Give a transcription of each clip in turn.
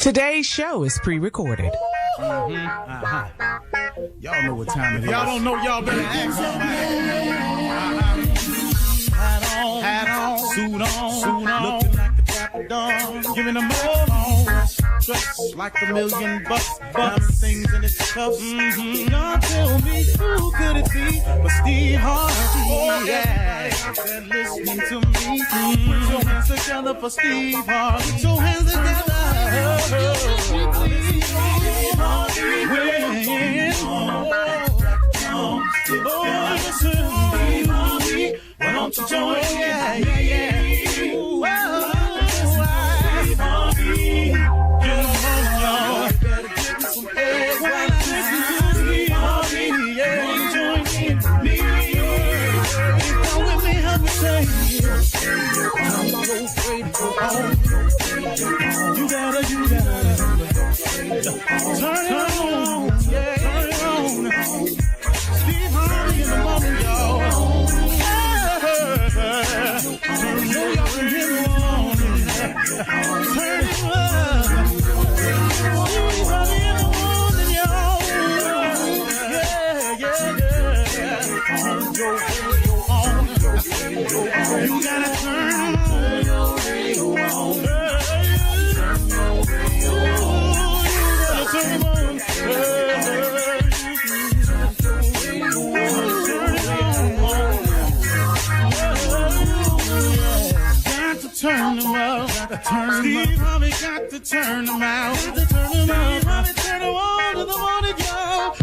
Today's show is pre-recorded. Y'all know what time it is. Y'all don't know, y'all better ask somebody. Hat on, suit on, looking like a dapper dog, giving them all on. Dressed like $1 million bucks, things in his cuffs. Y'all tell me who could it be but Steve Harvey? Oh yeah, they're listening to me. Put your hands together for Steve Harvey. Put your hands together. Why don't you join? Yeah. You gotta turn it on, turn it on. Steve Harvey in the morning, y'all. Know y'all can hear me on. Turn it up. Steve Harvey in the morning, y'all. Yeah. You gotta turn your radio on. Turn them up, Steve Harvey got to turn them out. Steve Harvey turn them on to the morning, y'all.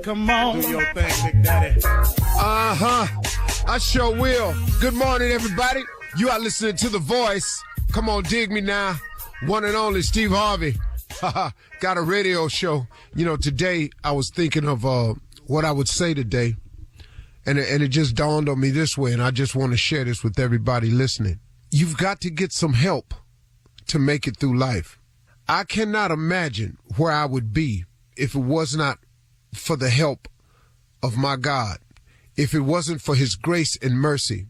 Come on, do your thing, Big Daddy. I sure will. Good morning, everybody. You are listening to The Voice. Come on, dig me now. One and only Steve Harvey. Got a radio show. You know, today I was thinking of what I would say today, and it just dawned on me this way, and I just want to share this with everybody listening. You've got to get some help to make it through life. I cannot imagine where I would be if it was not for the help of my God, if it wasn't for his grace and mercy,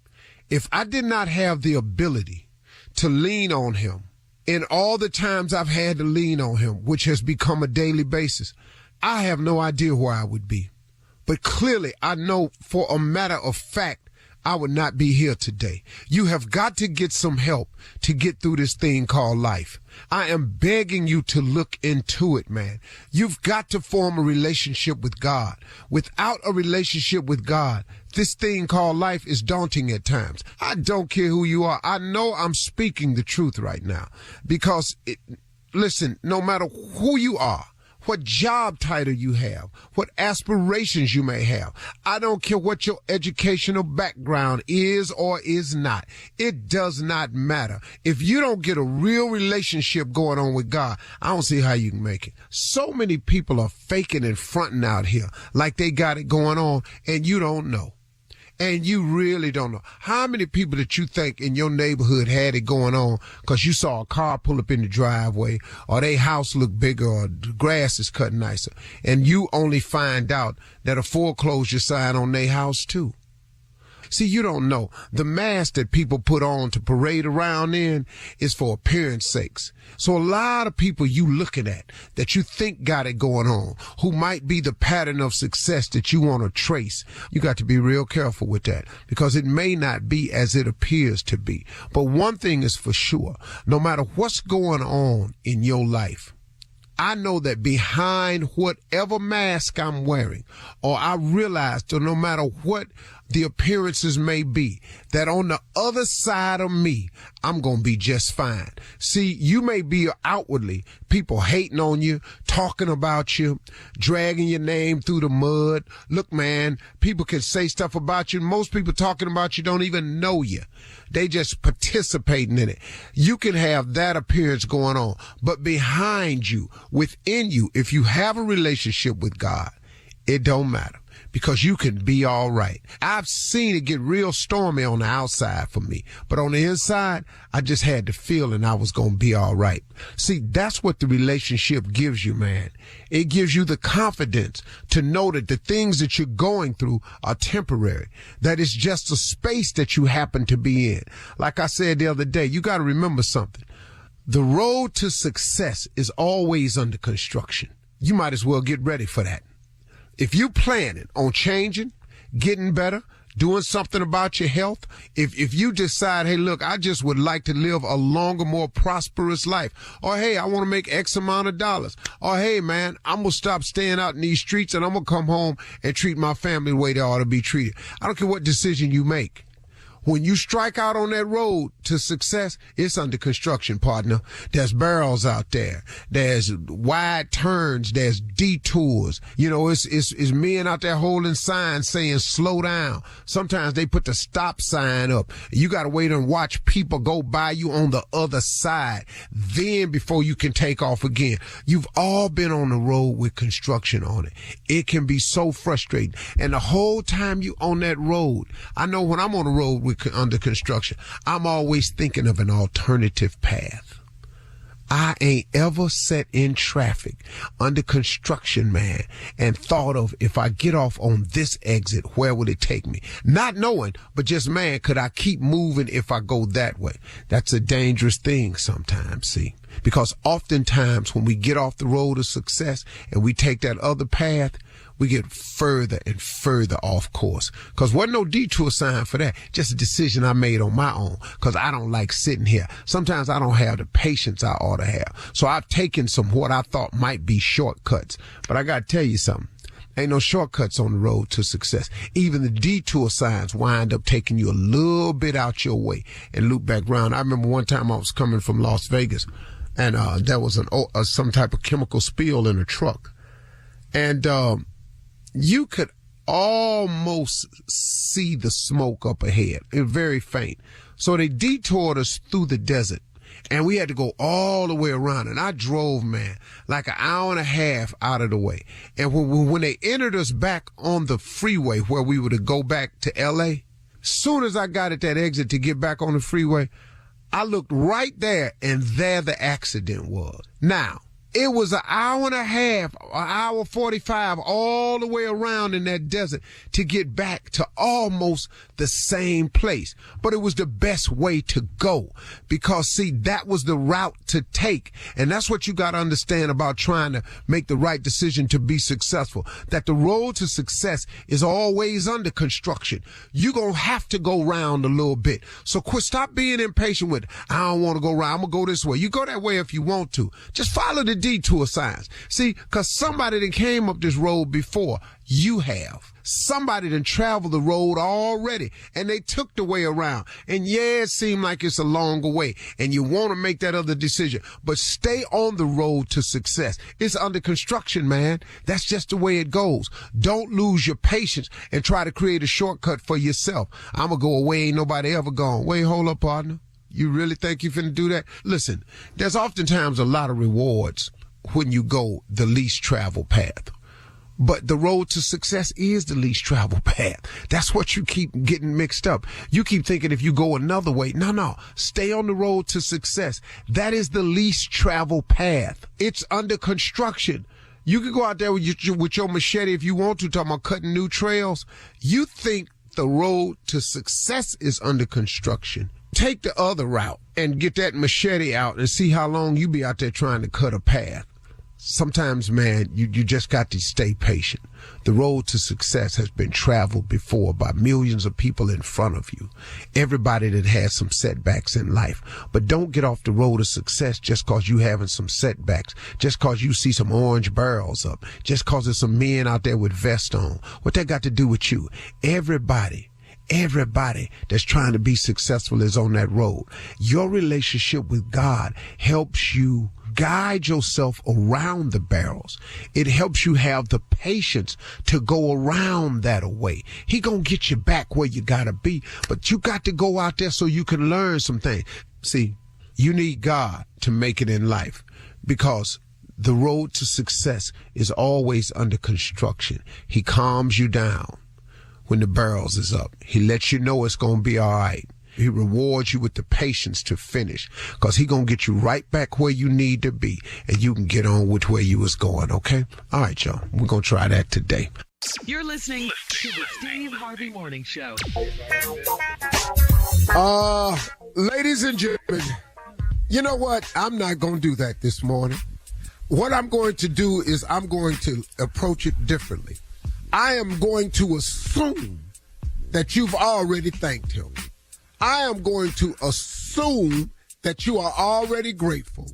if I did not have the ability to lean on him. In all the times I've had to lean on him, which has become a daily basis, I have no idea where I would be. But clearly, I know for a matter of fact, I would not be here today. You have got to get some help to get through this thing called life. I am begging you to look into it, man. You've got to form a relationship with God. Without a relationship with God, this thing called life is daunting at times. I don't care who you are. I know I'm speaking the truth right now because, listen, no matter who you are, what job title you have, what aspirations you may have, I don't care what your educational background is or is not. It does not matter. If you don't get a real relationship going on with God, I don't see how you can make it. So many people are faking and fronting out here like they got it going on, and you don't know. And you really don't know. How many people that you think in your neighborhood had it going on because you saw a car pull up in the driveway or their house look bigger or the grass is cut nicer, and you only find out that a foreclosure sign on their house too? See, you don't know. The mask that people put on to parade around in is for appearance sakes. So a lot of people you looking at that you think got it going on, who might be the pattern of success that you want to trace, you got to be real careful with that because it may not be as it appears to be. But one thing is for sure, no matter what's going on in your life, I know that behind whatever mask I'm wearing, or I realize that no matter what the appearances may be, that on the other side of me, I'm going to be just fine. See, you may be outwardly people hating on you, talking about you, dragging your name through the mud. Look, man, people can say stuff about you. Most people talking about you don't even know you. They just participating in it. You can have that appearance going on, but behind you, within you, if you have a relationship with God, it don't matter. because you can be all right. I've seen it get real stormy on the outside for me, but on the inside, I just had the feeling I was going to be all right. See, that's what the relationship gives you, man. It gives you the confidence to know that the things that you're going through are temporary, that it's just a space that you happen to be in. Like I said the other day, you got to remember something. The road to success is always under construction. You might as well get ready for that. If you planning on changing, getting better, doing something about your health, if you decide, hey, look, I just would like to live a longer, more prosperous life, or hey, I want to make X amount of dollars, or hey, man, I'm going to stop staying out in these streets and I'm going to come home and treat my family the way they ought to be treated. I don't care what decision you make. When you strike out on that road to success, it's under construction, partner. There's barrels out there. There's wide turns. There's detours. You know, it's men out there holding signs saying slow down. Sometimes they put the stop sign up. You got to wait and watch people go by you on the other side. Then before you can take off again. You've all been on the road with construction on it. It can be so frustrating. And the whole time you on that road, I know when I'm on the road under construction, I'm always thinking of an alternative path. I ain't ever sat in traffic under construction, man, and thought of, if I get off on this exit, where would it take me? Not knowing, but just, man, could I keep moving if I go that way? That's a dangerous thing sometimes, see, because oftentimes when we get off the road of success and we take that other path, we get further and further off course. Because wasn't no detour sign for that. Just a decision I made on my own. Because I don't like sitting here. Sometimes I don't have the patience I ought to have. So I've taken some what I thought might be shortcuts. But I got to tell you something. Ain't no shortcuts on the road to success. Even the detour signs wind up taking you a little bit out your way and loop back around. I remember one time I was coming from Las Vegas, and there was some type of chemical spill in a truck. And you could almost see the smoke up ahead. It was very faint. So they detoured us through the desert, and we had to go all the way around. And I drove, man, like an hour and a half out of the way. And when they entered us back on the freeway where we were to go back to L.A., soon as I got at that exit to get back on the freeway, I looked right there, and there the accident was. Now, it was an hour and a half, an hour 45, all the way around in that desert to get back to almost the same place. But it was the best way to go because, see, that was the route to take. And that's what you got to understand about trying to make the right decision to be successful, that the road to success is always under construction. You're going to have to go round a little bit. So stop being impatient with, I don't want to go round. I'm going to go this way. You go that way if you want to. Just follow the detour signs. See, because somebody that came up this road before, you have. Somebody that traveled the road already, and they took the way around. And yeah, it seemed like it's a longer way, and you want to make that other decision. But stay on the road to success. It's under construction, man. That's just the way it goes. Don't lose your patience and try to create a shortcut for yourself. I'm going to go away, ain't nobody ever gone. Wait, hold up, partner. You really think you finna do that? Listen, there's oftentimes a lot of rewards when you go the least traveled path. But the road to success is the least traveled path. That's what you keep getting mixed up. You keep thinking if you go another way. No. Stay on the road to success. That is the least traveled path. It's under construction. You can go out there with your machete if you want to, talking about cutting new trails. You think the road to success is under construction. Take the other route and get that machete out and see how long you be out there trying to cut a path. Sometimes, man, you just got to stay patient. The road to success has been traveled before by millions of people in front of you. Everybody that has some setbacks in life. But don't get off the road of success just cause you having some setbacks. Just cause you see some orange barrels up. Just cause there's some men out there with vests on. What that got to do with you? Everybody that's trying to be successful is on that road. Your relationship with God helps you guide yourself around the barrels. It helps you have the patience to go around that way. He gonna get you back where you gotta be, but you got to go out there so you can learn some things. See, you need God to make it in life because The road to success is always under construction. He calms you down when the barrels is up. He lets you know it's going to be all right. He rewards you with the patience to finish, because he going to get you right back where you need to be, and you can get on with where you was going, okay? All right, y'all. We're going to try that today. You're listening to the Steve Harvey Morning Show. Ladies and gentlemen, you know what? I'm not going to do that this morning. What I'm going to do is I'm going to approach it differently. I am going to assume that you've already thanked him. I am going to assume that you are already grateful.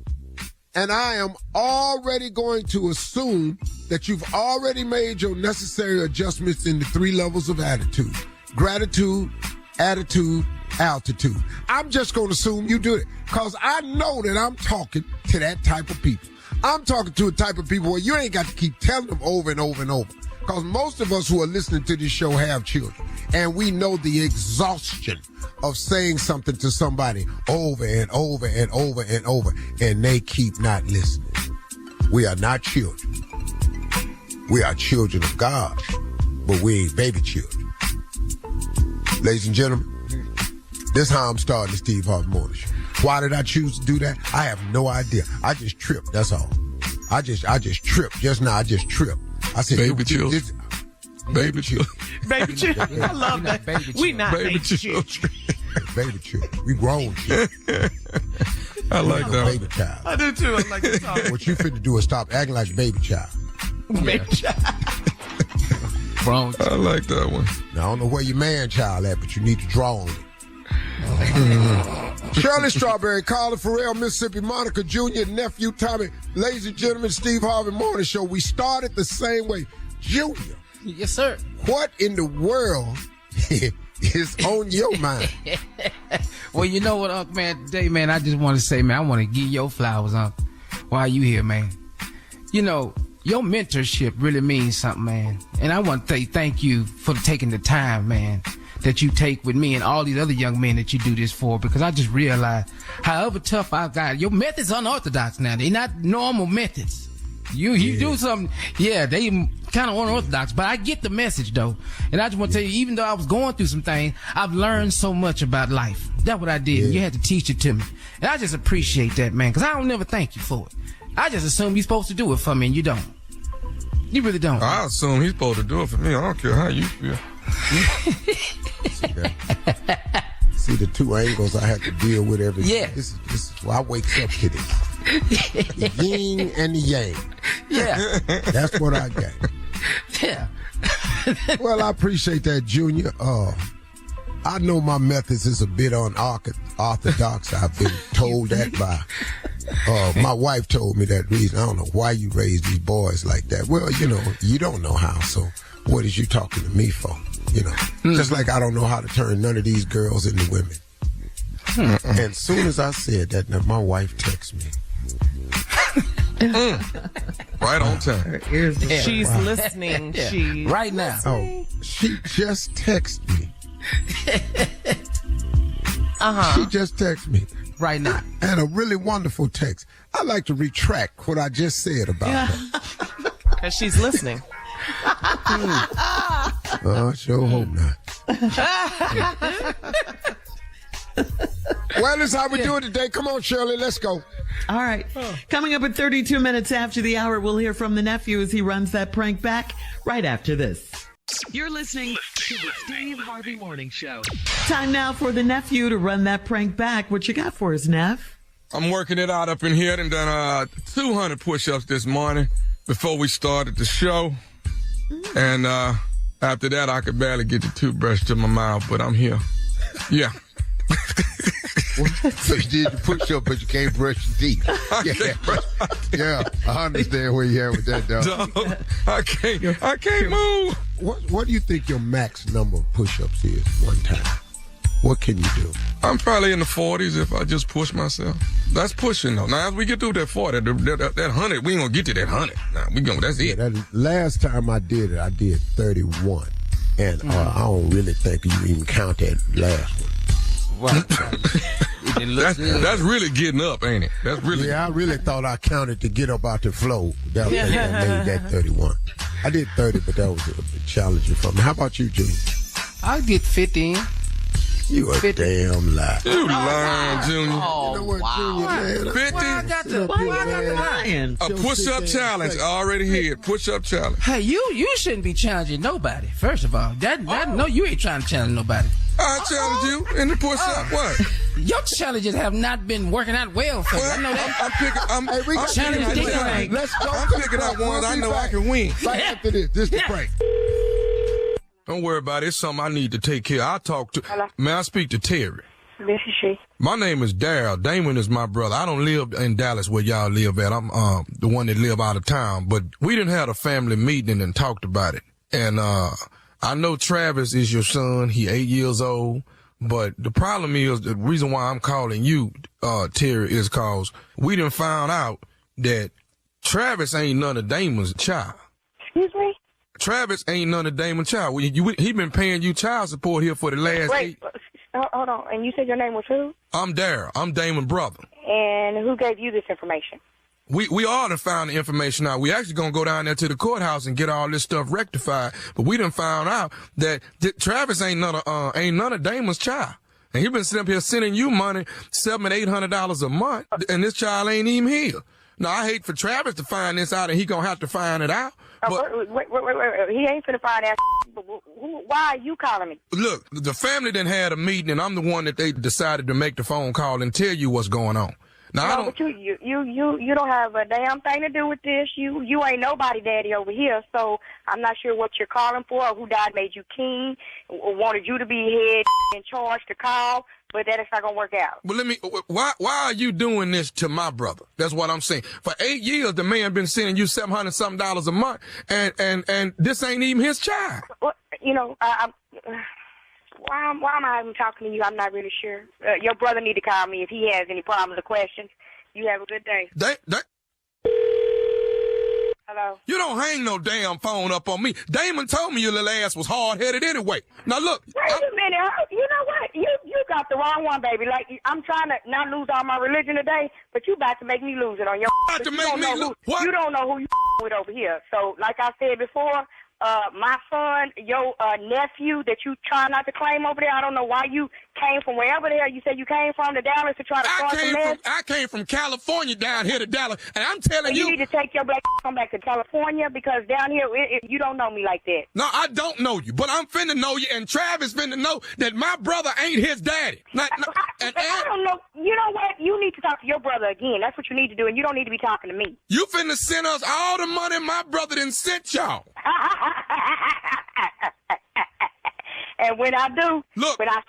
And I am already going to assume that you've already made your necessary adjustments in the 3 levels of attitude: gratitude, attitude, altitude. I'm just going to assume you do it, because I know that I'm talking to that type of people. I'm talking to a type of people where you ain't got to keep telling them over and over and over. Because most of us who are listening to this show have children, and we know the exhaustion of saying something to somebody over and over and over and over, and they keep not listening. We are not children. We are children of God, but we ain't baby children. Ladies and gentlemen, this is how I'm starting the Steve Harvey Morning Show. Why did I choose to do that? I have no idea. I just tripped, that's all. I just tripped. Just now, I just tripped. I said, baby children. Baby children. Baby children. I love that. We not baby children. Baby children. We grown children. I like that. Baby child. I do too. I like this song. What you finna do is stop acting like a baby child. Baby child. Grown. I like that one. Now, I don't know where your man child at, but you need to draw on it. Shirley Strawberry, Carla Farrell, Mississippi Monica Jr., Nephew Tommy. Ladies and gentlemen, Steve Harvey Morning Show. We started the same way. Junior. Yes, sir. What in the world is on your mind? Well, you know what, man, today, man, I just want to say, man, I want to give your flowers, while you here, man. You know, your mentorship really means something, man. And I want to say thank you for taking the time, man, that you take with me and all these other young men that you do this for, because I just realized however tough I got, your methods unorthodox now. They're not normal methods. You do something, they kind of unorthodox, but I get the message, though. And I just want to tell you, even though I was going through some things, I've learned so much about life. That's what I did. Yeah. You had to teach it to me. And I just appreciate that, man, because I don't never thank you for it. I just assume you're supposed to do it for me, and you don't. You really don't. I assume he's supposed to do it for me. I don't care how you feel. See the two angles I have to deal with every day. Yeah. This is why I wake up to this. The yin and the yang. Yeah. That's what I got. Yeah. Well, I appreciate that, Junior. I know my methods is a bit unorthodox. I've been told that by my wife told me that reason. I don't know why you raise these boys like that. Well, you know, you don't know how, so what is you talking to me for? You know, just like I don't know how to turn none of these girls into women. And as soon as I said that, my wife texts me. Right on time. She's listening. Yeah. She right now. Oh, she just texted me. She just texted me. Right now. And a really wonderful text. I'd like to retract what I just said about her. because she's listening. I sure hope not. Well, that's how we do it today. Come on, Shirley, let's go. All right. Coming up at 32 minutes after the hour, we'll hear from the nephew as he runs that prank back right after this. You're listening to the Steve Harvey Morning Show. Time now for the nephew to run that prank back. What you got for us, Neff? I'm working it out up in here and done 200 push-ups this morning before we started the show. And after that, I could barely get the toothbrush to my mouth, but I'm here. Yeah. So you did the push-up, but you can't brush your teeth. Yeah, I understand where you're at with that, dog. I can't move. What do you think your max number of push-ups is one time? What can you do? I'm probably in the 40s if I just push myself. That's pushing, though. Now, as we get through that 40, that 100, we ain't going to get to that 100. Nah, that's it. That last time I did it, I did 31. And I don't really think you even count that last one. Right. That's really getting up, ain't it? That's really. Yeah, I really thought I counted to get up out the flow. That made that 31. I did 30, but that was a bit challenging for me. How about you, Junior? I get 50 in. You a 50. Damn lie. You lying, Junior. Oh, you know what, wow. Junior, man? 50? Why I got the lying? A push-up challenge. I already hit. Push-up challenge. Hey, you shouldn't be challenging nobody. First of all, no, you ain't trying to challenge nobody. I challenge you in the push-up. What? Your challenges have not been working out well for you. I know that. I'm picking out ones I know I can win. Right after this. This the break. Don't worry about it. It's something I need to take care of. I'll talk to. Hello? May I speak to Terry? This is she. My name is Daryl. Damon is my brother. I don't live in Dallas where y'all live at. I'm the one that live out of town. But we didn't have a family meeting and talked about it. And I know Travis is your son. He 8 years old. But the problem is, the reason why I'm calling you, Terry, is cause we done found out that Travis ain't none of Damon's child. Excuse me? Travis ain't none of Damon's child. He been paying you child support here for the last Wait, hold on. And you said your name was who? I'm Daryl. I'm Damon's brother. And who gave you this information? We all done found the information out. We actually gonna go down there to the courthouse and get all this stuff rectified. But we done found out that Travis ain't none of Damon's child. And he been sitting up here sending you money, $700 to $800 a month, and this child ain't even here. Now, I hate for Travis to find this out, and he gonna have to find it out. But wait. He ain't finna find that. Why are you calling me? Look, the family done had a meeting, and I'm the one that they decided to make the phone call and tell you what's going on. Now, but you don't have a damn thing to do with this. You ain't nobody daddy over here, so I'm not sure what you're calling for or who died made you king or wanted you to be head in charge to call, but that is not gonna work out. But why are you doing this to my brother? That's what I'm saying. For 8 years, the man been sending you $700 something a month, and this ain't even his child. Well, why am I even talking to you? I'm not really sure. Your brother need to call me if he has any problems or questions. You have a good day. Hello? You don't hang no damn phone up on me. Damon told me your little ass was hard-headed anyway. Now, look. Wait a minute. You know what? You got the wrong one, baby. Like, I'm trying to not lose all my religion today, but you about to make me lose it on your... What? You don't know who you with over here. So, like I said before... my son, your nephew that you try not to claim over there, I don't know why you came from wherever the hell you said you came from to Dallas to try to start some mess. I came from California down here to Dallas, and I'm telling you... You need to take your black come back to California because down here, you don't know me like that. No, I don't know you, but I'm finna know you, and Travis finna know that my brother ain't his daddy. I don't know. You know what? You need to talk to your brother again. That's what you need to do, and you don't need to be talking to me. You finna send us all the money my brother done sent y'all. And when I do, look, when I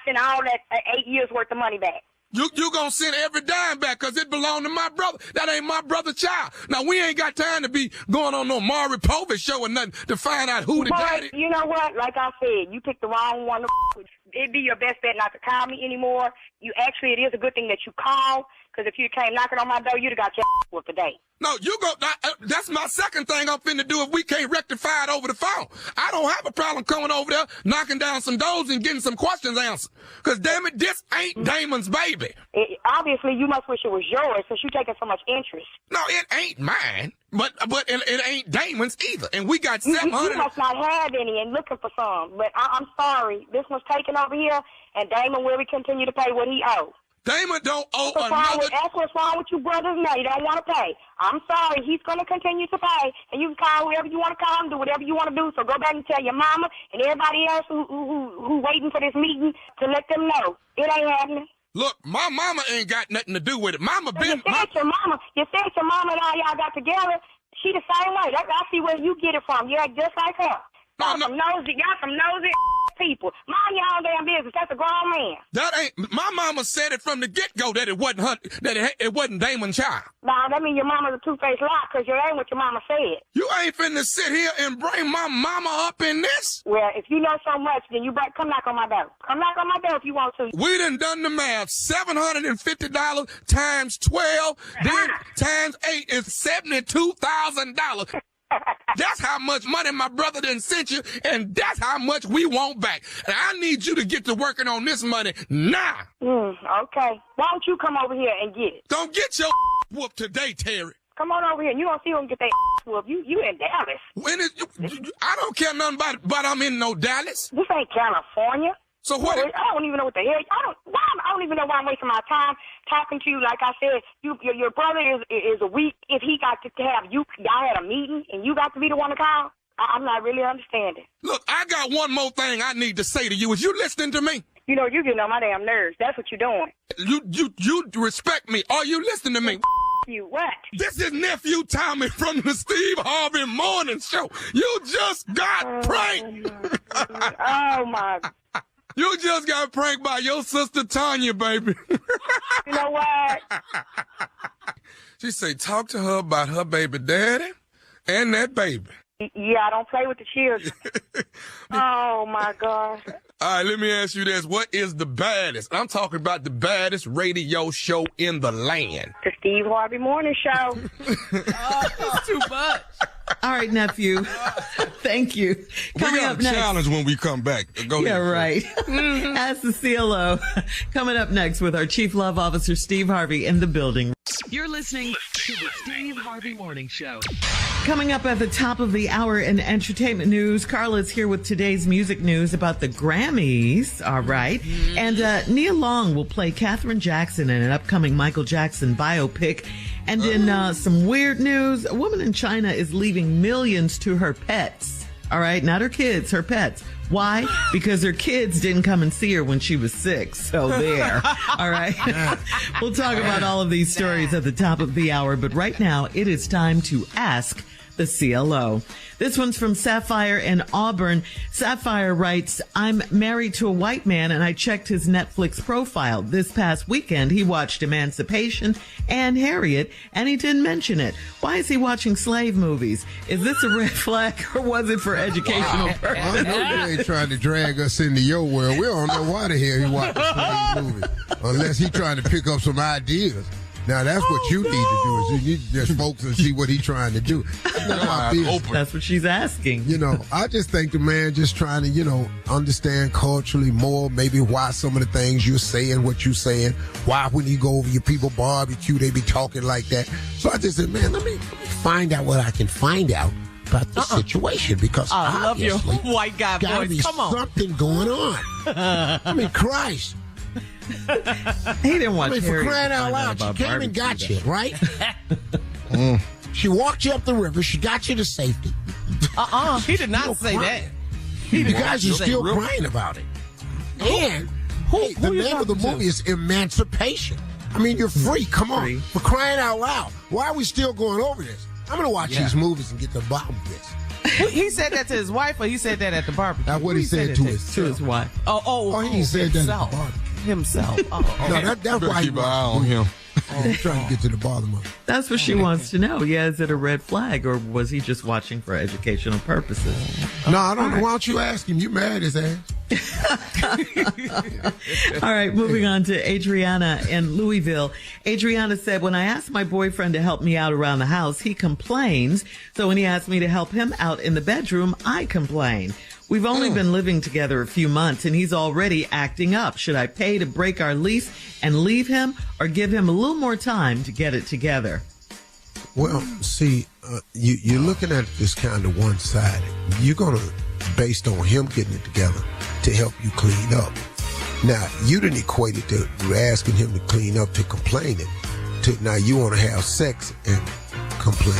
send all that 8 years worth of money back, you gonna send every dime back because it belonged to my brother. That ain't my brother's child. Now we ain't got time to be going on no Maury Povich show or nothing to find out who the daddy. You know what? Like I said, you picked the wrong one. It'd be your best bet not to call me anymore. It is a good thing that you call. Because if you came knocking on my door, you'd have got your with today. No, that's my second thing I'm finna do if we can't rectify it over the phone. I don't have a problem coming over there, knocking down some doors and getting some questions answered. Because, damn it, this ain't Damon's baby. Obviously, you must wish it was yours since you're taking so much interest. No, it ain't mine. But it ain't Damon's either. And we got 700. You must not have any and looking for some. But I'm sorry. This one's taken over here, and Damon will continue to pay what he owes. Damon don't owe another... That's what's wrong with you brothers now. You don't want to pay. I'm sorry. He's going to continue to pay. And you can call whoever you want to call him, do whatever you want to do. So go back and tell your mama and everybody else who waiting for this meeting to let them know. It ain't happening. Look, my mama ain't got nothing to do with it. Mama been... You said your mama and all y'all got together. She the same way. I see where you get it from. You act just like her. Y'all some nosy people. Mind your own damn business. That's a grown man. That ain't... My mama said it from the get-go that it wasn't her, it wasn't Damon's child. Nah, that means your mama's a two-faced lie because you ain't what your mama said. You ain't finna sit here and bring my mama up in this? Well, if you know so much, then come knock on my door. Come knock on my door if you want to. We done the math. $750 times 12, then times 8 is $72,000. That's how much money my brother done sent you, and that's how much we want back. And I need you to get to working on this money now. Okay. Why don't you come over here and get it? Don't get your whooped today, Terry. Come on over here, and you gonna see who can get that whooped. You in Dallas. When is I don't care nothing about I'm in no Dallas. This ain't California. So what? I don't even know what the hell. I don't even know why I'm wasting my time talking to you. Like I said, your brother is a weak. If he got to have y'all had a meeting and you got to be the one to call, I'm not really understanding. Look, I got one more thing I need to say to you. Is you listening to me? You know, you're getting on my damn nerves. That's what you're doing. You respect me. Are you listening to me? You what? This is Nephew Tommy from the Steve Harvey Morning Show. You just got pranked. Oh my. You just got pranked by your sister Tanya, baby. You know what? She say, talk to her about her baby daddy and that baby. Yeah, I don't play with the children. Oh, my God. All right, let me ask you this. What is the baddest? I'm talking about the baddest radio show in the land. The Steve Harvey Morning Show. It's too much. All right, nephew. Thank you. Coming up next. Challenge when we come back. Go ahead. Yeah, right. Ask the CLO. Coming up next with our Chief Love Officer, Steve Harvey, in the building. You're listening to the Steve Harvey Morning Show. Coming up at the top of the hour in entertainment news, Carla's here with today's music news about the Grammys. All right. And Nia Long will play Katherine Jackson in an upcoming Michael Jackson biopic. And in some weird news, a woman in China is leaving millions to her pets. All right. Not her kids, her pets. Why? Because her kids didn't come and see her when she was 6. So there. All right. We'll talk about all of these stories at the top of the hour. But right now, it is time to ask the CLO. This one's from Sapphire in Auburn. Sapphire writes, I'm married to a white man and I checked his Netflix profile. This past weekend, he watched Emancipation and Harriet and he didn't mention it. Why is he watching slave movies? Is this a red flag or was it for educational purposes? I know you ain't trying to drag us into your world. We don't know why the hell he watching slave movies. Unless he trying to pick up some ideas. Now, that's what you need to do, is you need to just focus and see what he's trying to do. That's what she's asking. You know, I just think the man just trying to, you know, understand culturally more, maybe why some of the things you're saying, what you're saying, why when you go over your people barbecue, they be talking like that. So I just said, man, let me find out what I can find out about the situation, because I love your white guy voice. Come on. Something going on. I mean, Christ. He didn't watch for crying out loud, she came and got you, right? She walked you up the river. She got you to safety. He did not say that. You guys are still crying about it. And the name of the movie is Emancipation. I mean, you're free. Come on. For crying out loud. Why are we still going over this? I'm going to watch these movies and get to the bottom of this. He said that to his wife, or he said that at the barbecue? That's what he said to his wife. He said that at the barbecue. Himself. No, that's why keep an eye on him. He's trying to get to the bottom of it. That's what she wants to know. Yeah, is it a red flag, or was he just watching for educational purposes? No, I don't know. Why don't you ask him? You married his ass. All right, moving on to Adriana in Louisville. Adriana said, when I asked my boyfriend to help me out around the house, he complains. So when he asked me to help him out in the bedroom, I complain. We've only been living together a few months and he's already acting up. Should I pay to break our lease and leave him, or give him a little more time to get it together? Well, see, you're looking at this kind of one-sided. You're going to, based on him getting it together, to help you clean up. Now, you didn't equate it to asking him to clean up to complaining. Now, you want to have sex and complain.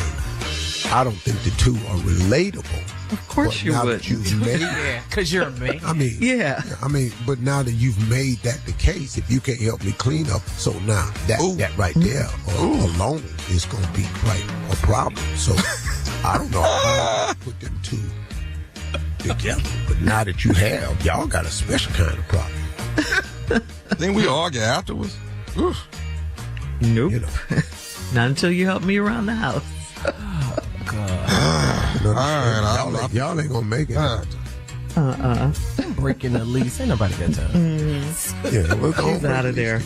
I don't think the two are relatable. Of course you would. Because you're a man. I mean, but now that you've made that the case, if you can't help me clean up, so now that right there alone is going to be like a problem. So I don't know how to put them two together. But now that you have, y'all got a special kind of problem. Then we argue afterwards. Oof. Nope. You know. Not until you help me around the house. Y'all ain't gonna make it. Breaking the lease. Ain't nobody got time. She's out of there.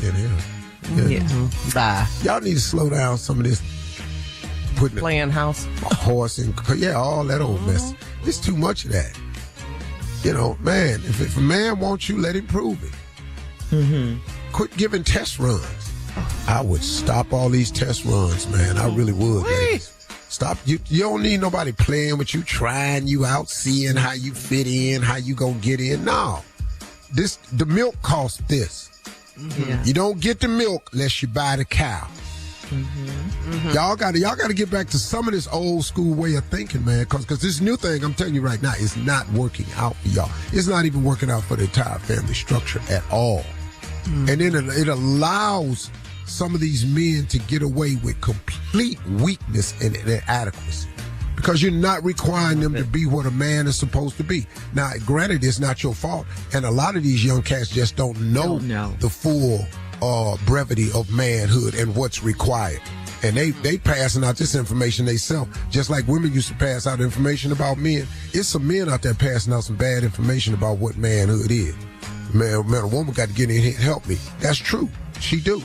Yeah. Bye. Y'all need to slow down some of this putting playing house, a horse in, all that old mess. It's too much of that. You know, man, if a man wants you, let him prove it. Quit giving test runs. I would stop all these test runs, man. I really would. Stop. You don't need nobody playing with you, trying you out, seeing how you fit in, how you gonna get in. No. The milk costs this. Yeah. You don't get the milk unless you buy the cow. Y'all gotta get back to some of this old school way of thinking, man, because this new thing, I'm telling you right now, is not working out for y'all. It's not even working out for the entire family structure at all. And then it allows some of these men to get away with complete weakness and inadequacy, because you're not requiring them to be what a man is supposed to be. Now, granted, it's not your fault, and a lot of these young cats just don't know the full brevity of manhood and what's required. And they passing out this information themselves, just like women used to pass out information about men. It's some men out there passing out some bad information about what manhood is. Man, a woman got to get in here and help me. That's true. She do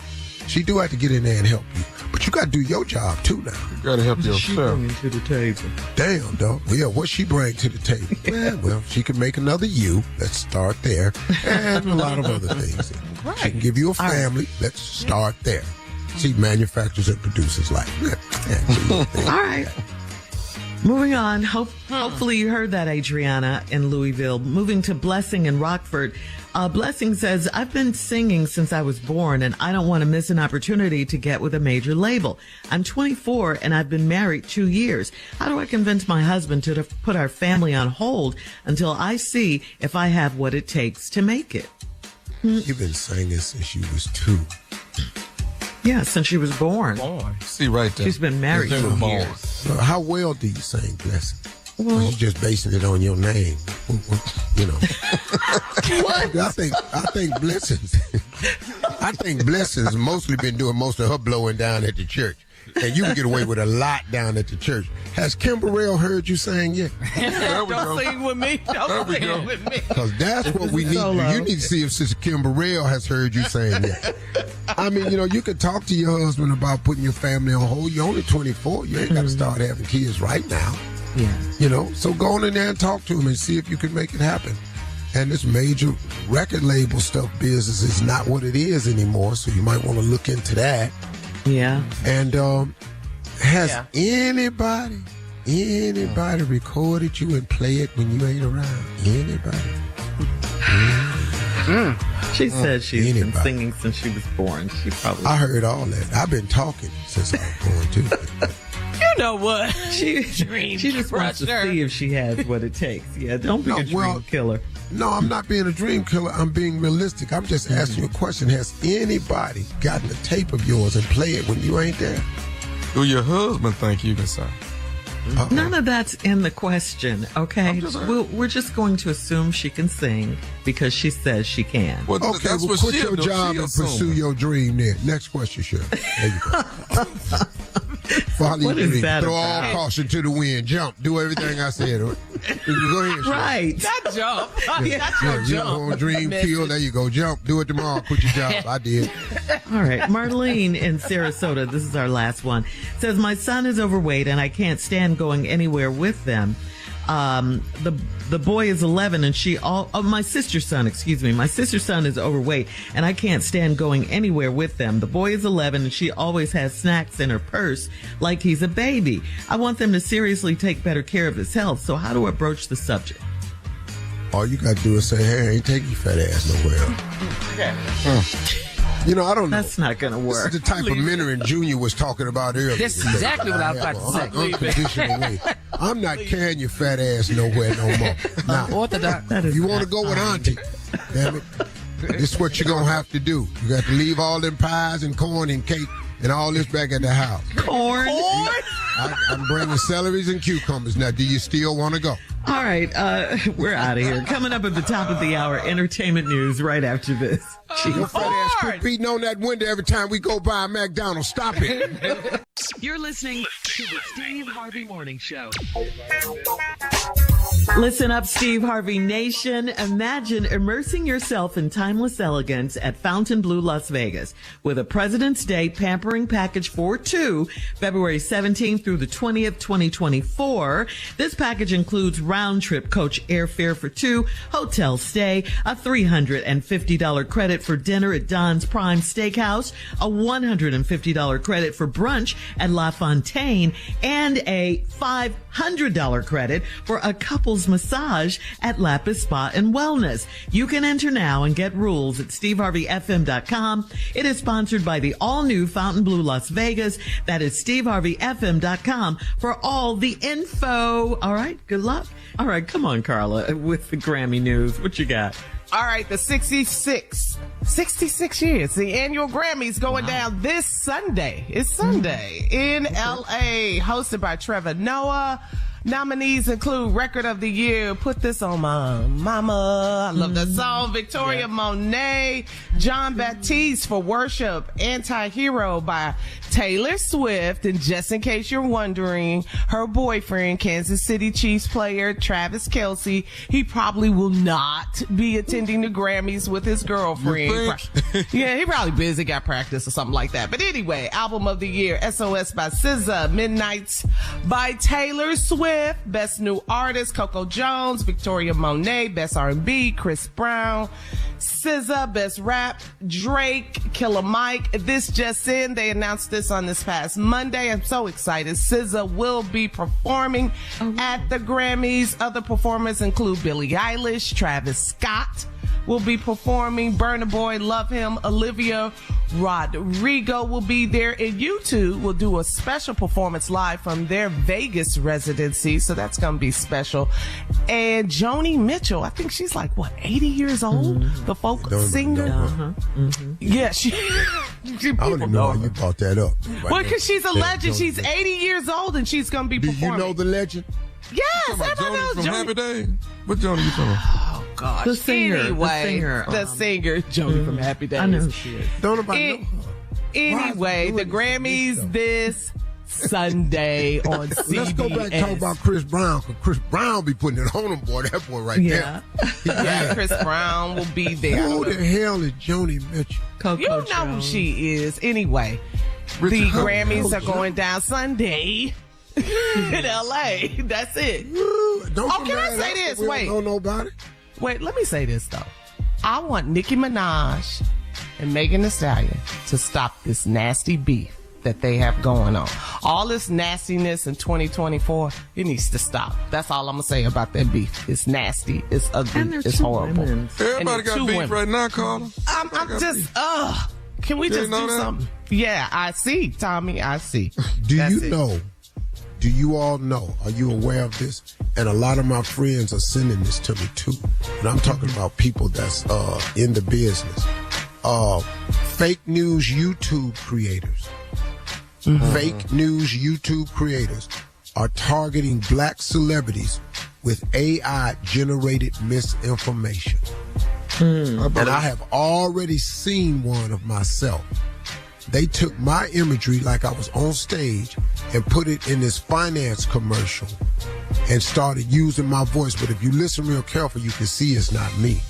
have to get in there and help you. But you got to do your job, too, now. You got to help yourself. She bringing to the table? Damn, dog. Well, yeah, what she bring to the table? Well, she can make another you. Let's start there. And a lot of other things. Right. She can give you a family. Right. Let's start there. See, manufacturers and producers like that. All right. Moving on. Hopefully you heard that, Adriana in Louisville. Moving to Blessing in Rockford. Blessing says, I've been singing since I was born, and I don't want to miss an opportunity to get with a major label. I'm 24, and I've been married 2 years. How do I convince my husband to put our family on hold until I see if I have what it takes to make it? You've been singing since you was 2. Yeah, since she was born. See right there. She's been married 2 years. How well do you sing, Blessing? Well, you're just basing it on your name, you know. What? I think Blessings mostly been doing most of her blowing down at the church, and you can get away with a lot down at the church. Has Kim Burrell heard you sing yet? Don't sing with me. Don't sing with me. Because that's what we need. You need to see if Sister Kim Burrell has heard you sing yet. I mean, you know, you could talk to your husband about putting your family on hold. You're only 24. You ain't got to start having kids right now. Yeah. You know, so go on in there and talk to him and see if you can make it happen. And this major record label stuff business is not what it is anymore, so you might want to look into that. Yeah. And has anybody recorded you and play it when you ain't around? Anybody? She said she's been singing since she was born. She probably. I heard all that. I've been talking since I was born too. You know what? She just wants to see if she has what it takes. Yeah, don't be a dream killer. No, I'm not being a dream killer. I'm being realistic. I'm just asking you a question. Has anybody gotten a tape of yours and play it when you ain't there? Do your husband think you can sing? None of that's in the question, okay? We're just going to assume she can sing because she says she can. Well, okay, well, quit your job and pursue your dream then. Next question, Shirley. There you go. Follow your dream. Throw all caution to the wind. Jump. Do everything I said. Go ahead, Shirley. Right. Not jump. Your own dream kill. There you go. Jump. Do it tomorrow. Quit your job. I did. All right. Marlene in Sarasota, this is our last one, says, my son is overweight and I can't stand going anywhere with them. The boy is 11 and my sister's son is overweight and I can't stand going anywhere with them. The boy is 11 and she always has snacks in her purse like he's a baby. I want them to seriously take better care of his health. So how do I broach the subject? All you got to do is say, hey, I ain't taking your fat ass nowhere. Okay. You know, I don't know. That's not going to work. This is the type of mentoring Junior was talking about earlier. That's exactly what I was about to say. Unconditional way. I'm not carrying your fat ass nowhere no more. Now, if you want to go with Auntie, damn it, this is what you're going to have to do. You got to leave all them pies and corn and cake and all this back at the house. Corn? I'm bringing celeries and cucumbers. Now, do you still want to go? All right, we're out of here. Coming up at the top of the hour, entertainment news right after this. Your fat ass quit beating on that window every time we go by McDonald's. Stop it. You're listening to the Steve Harvey Morning Show. Listen up, Steve Harvey Nation. Imagine immersing yourself in timeless elegance at Fontainebleau, Las Vegas, with a President's Day pampering package for two, February 17th through the 20th, 2024. This package includes round-trip coach airfare for two, hotel stay, a $350 credit for dinner at Don's Prime Steakhouse, a $150 credit for brunch at La Fontaine, and a $500 credit for a couple's massage at Lapis Spa and Wellness. You can enter now and get rules at steveharveyfm.com. It is sponsored by the all-new Fontainebleau Las Vegas. That is steveharveyfm.com for all the info. All right, good luck. All right, come on, Carla, with the Grammy news. What you got? All right, the 66 years, the annual Grammys going down this Sunday. It's Sunday in L.A., hosted by Trevor Noah. Nominees include Record of the Year, Put This on My Mama, I love that song, Victoria Monet, John Baptiste for Worship, Anti-Hero by Taylor Swift, and just in case you're wondering, her boyfriend, Kansas City Chiefs player Travis Kelce, he probably will not be attending the Grammys with his girlfriend. Yeah, he probably busy, got practice or something like that. But anyway, Album of the Year, SOS by SZA, Midnights by Taylor Swift, Best New Artist, Coco Jones, Victoria Monet, Best R&B, Chris Brown, SZA, Best Rap, Drake, Killer Mike. This just in, they announced this on this past Monday. I'm so excited. SZA will be performing at the Grammys. Other performers include Billie Eilish, Travis Scott will be performing, Burna Boy, love him, Olivia Rodrigo will be there, and U2 will do a special performance live from their Vegas residency, so that's going to be special. And Joni Mitchell, I think she's like, 80 years old? The folk singer? Yeah, she I don't even know how you brought that up. Well, because she's a legend. She's 80 years old, and she's going to be performing. Do you know the legend? Yes, everybody knows from Joni. Happy Days? What Joni you talking about? Oh, gosh. The singer. Anyway, the singer, Joni from Happy Days. I know who she is. Don't nobody know her. Anyway, the Grammys this Sunday on CBS. Let's go back and talk about Chris Brown, because Chris Brown be putting it on him, boy. That boy right there. Yeah, Chris Brown will be there. Who the hell is Joni Mitchell? You know who she is. Anyway, the Grammys are going down Sunday in L.A. That's it. Can I say this? Wait. Don't know nobody. Wait, let me say this, though. I want Nicki Minaj and Megan Thee Stallion to stop this nasty beef that they have going on. All this nastiness in 2024, it needs to stop. That's all I'm going to say about that beef. It's nasty. It's ugly. It's horrible. Everybody got beef right now, Carla. I'm just, can we just do something? Yeah, I see, Tommy. I see. Do you all know, are you aware of this? And a lot of my friends are sending this to me too. And I'm talking about people that's in the business. Fake news YouTube creators. Fake news YouTube creators are targeting black celebrities with AI-generated misinformation. And I have already seen one of myself. They took my imagery like I was on stage and put it in this finance commercial and started using my voice. But if you listen real careful, you can see it's not me.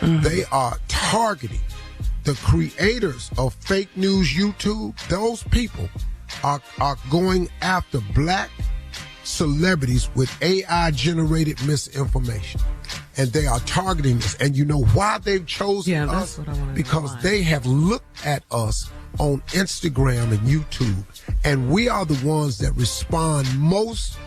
They are targeting the creators of fake news YouTube. Those people are going after black celebrities with AI-generated misinformation. And they are targeting this. And you know why they've chosen us? Because they have looked at us on Instagram and YouTube, and we are the ones that respond most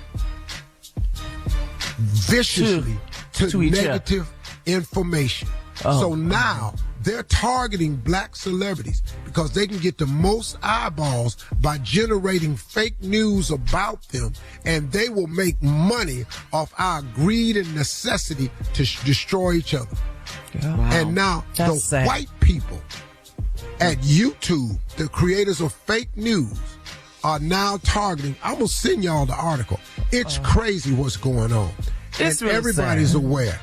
viciously to negative information. So now they're targeting black celebrities because they can get the most eyeballs by generating fake news about them, and they will make money off our greed and necessity to destroy each other. And now the white people at YouTube, the creators of fake news, are now targeting. I'm going to send y'all the article. It's crazy what's going on. And really everybody's aware.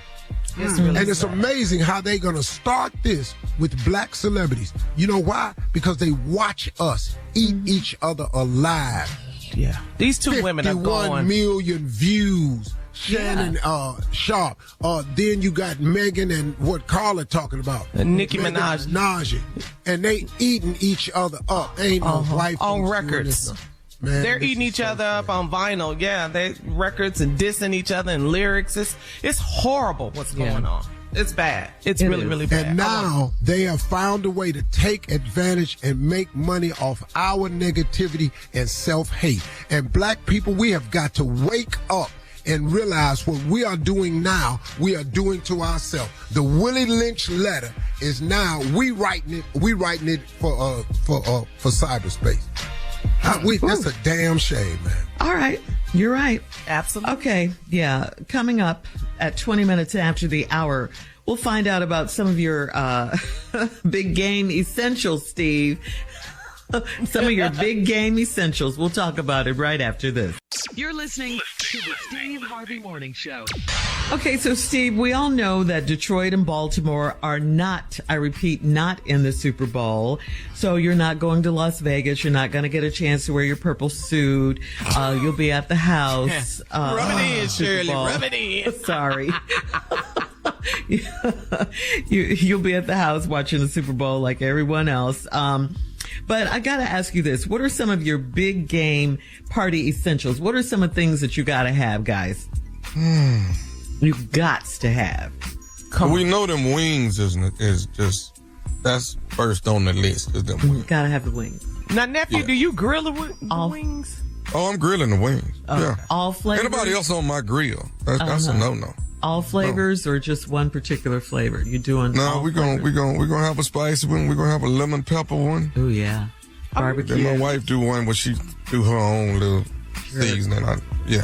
And it's amazing how they're going to start this with black celebrities. You know why? Because they watch us eat each other alive. Yeah. These two women are going. 51 million views Shannon Sharp. Then you got Megan and what Carla talking about. Nicki Minaj. And they eating each other up. Ain't no wife on records. Man, they're eating each other up on vinyl. Yeah, they records and dissing each other and lyrics. It's horrible what's going on. It's bad. It's really, really bad. And now they have found a way to take advantage and make money off our negativity and self-hate. And black people, we have got to wake up and realize what we are doing now, we are doing to ourselves. The Willie Lynch letter is now we writing it for cyberspace. That's a damn shame, man. All right. You're right. Absolutely. Okay. Yeah. Coming up at 20 minutes after the hour, we'll find out about some of your big game essentials, Steve. Some of your big game essentials. We'll talk about it right after this. You're listening to the Steve Harvey Morning Show. Okay, so Steve, we all know that Detroit and Baltimore are not, I repeat, not in the Super Bowl. So you're not going to Las Vegas. You're not going to get a chance to wear your purple suit. You'll be at the house. Rub it in, Super Shirley. Bowl. Rub it in. Sorry. You'll be at the house watching the Super Bowl like everyone else. But I got to ask you this. What are some of your big game party essentials? What are some of the things that you got to have, guys? You got to have. We know them wings is just, that's first on the list. Is them wings. Got to have the wings. Now, nephew, do you grill the wings? Oh, I'm grilling the wings. Yeah. All flavors? Anybody else on my grill? That's a no-no. All flavors or just one particular flavor? You doing? No, we're gonna have a spicy one. We're gonna have a lemon pepper one. Oh yeah, barbecue. Then my wife do one where she do her own little seasoning. She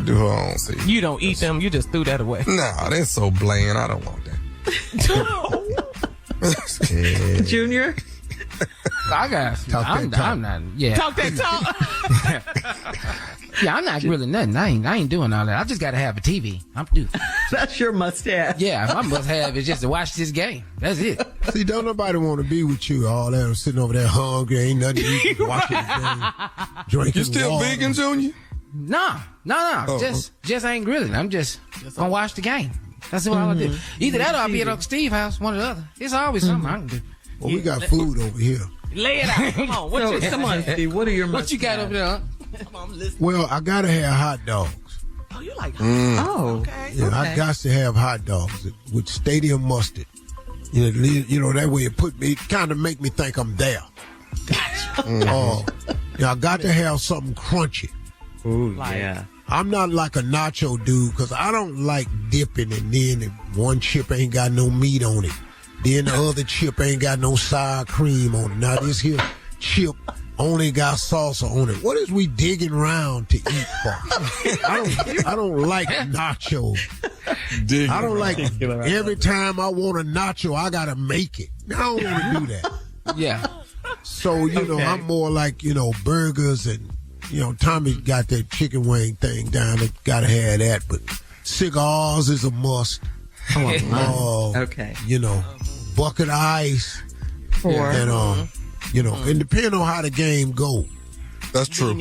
do her own seasoning. You don't eat them. You just threw that away. Nah, that's so bland. I don't want that. Junior. I got. I'm not. Yeah. Talk that talk. Yeah, I'm not grilling nothing. I ain't doing all that. I just got to have a TV. I'm due. That's your must-have. Yeah, my must-have is just to watch this game. That's it. See, don't nobody want to be with you. All that sitting over there hungry, ain't nothing to eat, watching the game, drinking You still water. vegan, Junior? No. Just ain't grilling. I'm just gonna watch the game. That's what I'm gonna do. Either that or I'll be at Uncle Steve's house, one or the other. It's always something I can do. Well, we got food over here. Lay it out. Come on. Come on, Steve. What are your What you got over there? Huh? Well, I gotta have hot dogs. Oh, you like Oh, okay. Yeah, I got to have hot dogs with stadium mustard. You know that way it kind of make me think I'm there. I got to have something crunchy. Ooh, yeah. I'm not like a nacho dude because I don't like dipping and then one chip ain't got no meat on it. Then the other chip ain't got no sour cream on it. Now this here chip only got salsa on it. What is we digging around to eat for? I don't like nachos. I don't like every time I want a nacho, I gotta make it. I don't want to do that. Yeah. So, I'm more like, burgers and, Tommy got that chicken wing thing down. They gotta have that. But cigars is a must. Okay. Bucket of ice. And, and depending on how the game go. That's true.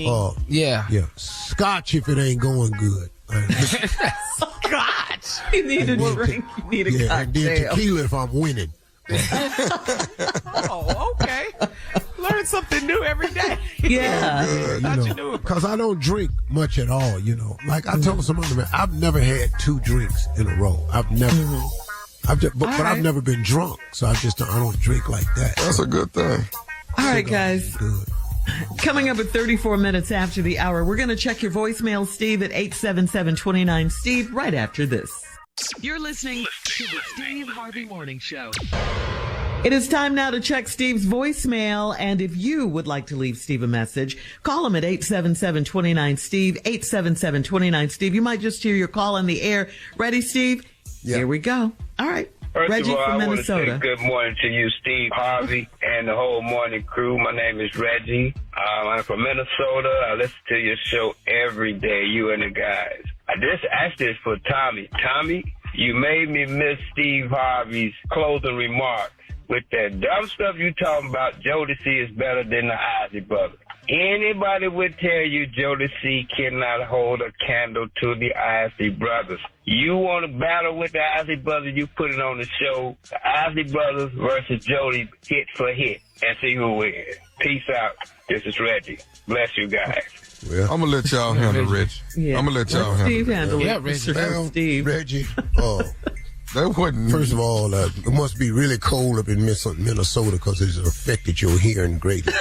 Yeah. Scotch if it ain't going good. Scotch. You need a drink. You need a cocktail. And then tequila if I'm winning. Oh, okay. Learn something new every day. Yeah. Because I don't drink much at all, Like I told some other man, I've never had 2 drinks in a row. I've never. But I've never been drunk, so I don't drink like that. That's a good thing. All right, guys. Coming up at 34 minutes after the hour, we're going to check your voicemail, Steve, at 877-29-STEVE, right after this. You're listening to the Steve Harvey Morning Show. It is time now to check Steve's voicemail, and if you would like to leave Steve a message, call him at 877-29-STEVE, 877-29-STEVE. You might just hear your call on the air. Ready, Steve? Yeah. Here we go. All right. First Reggie of all, from I want to Minnesota. say good morning to you, Steve Harvey, and the whole morning crew. My name is Reggie. I'm from Minnesota. I listen to your show every day, you and the guys. I just asked this for Tommy. Tommy, you made me miss Steve Harvey's closing remarks with that dumb stuff you talking about. Jodeci is better than the Ozzy brother. Anybody would tell you Jodeci cannot hold a candle to the Isley Brothers. You want to battle with the Isley Brothers, you put it on the show. The Isley Brothers versus Jody, hit for hit, and see who wins. Peace out. This is Reggie. Bless you guys. Well, I'm going to let y'all handle Reggie. Yeah. I'm going to let y'all Steve handle handle it. Yeah, Reggie. Well, Steve. Reggie, That wasn't first of all, it must be really cold up in Minnesota because it's affected your hearing greatly.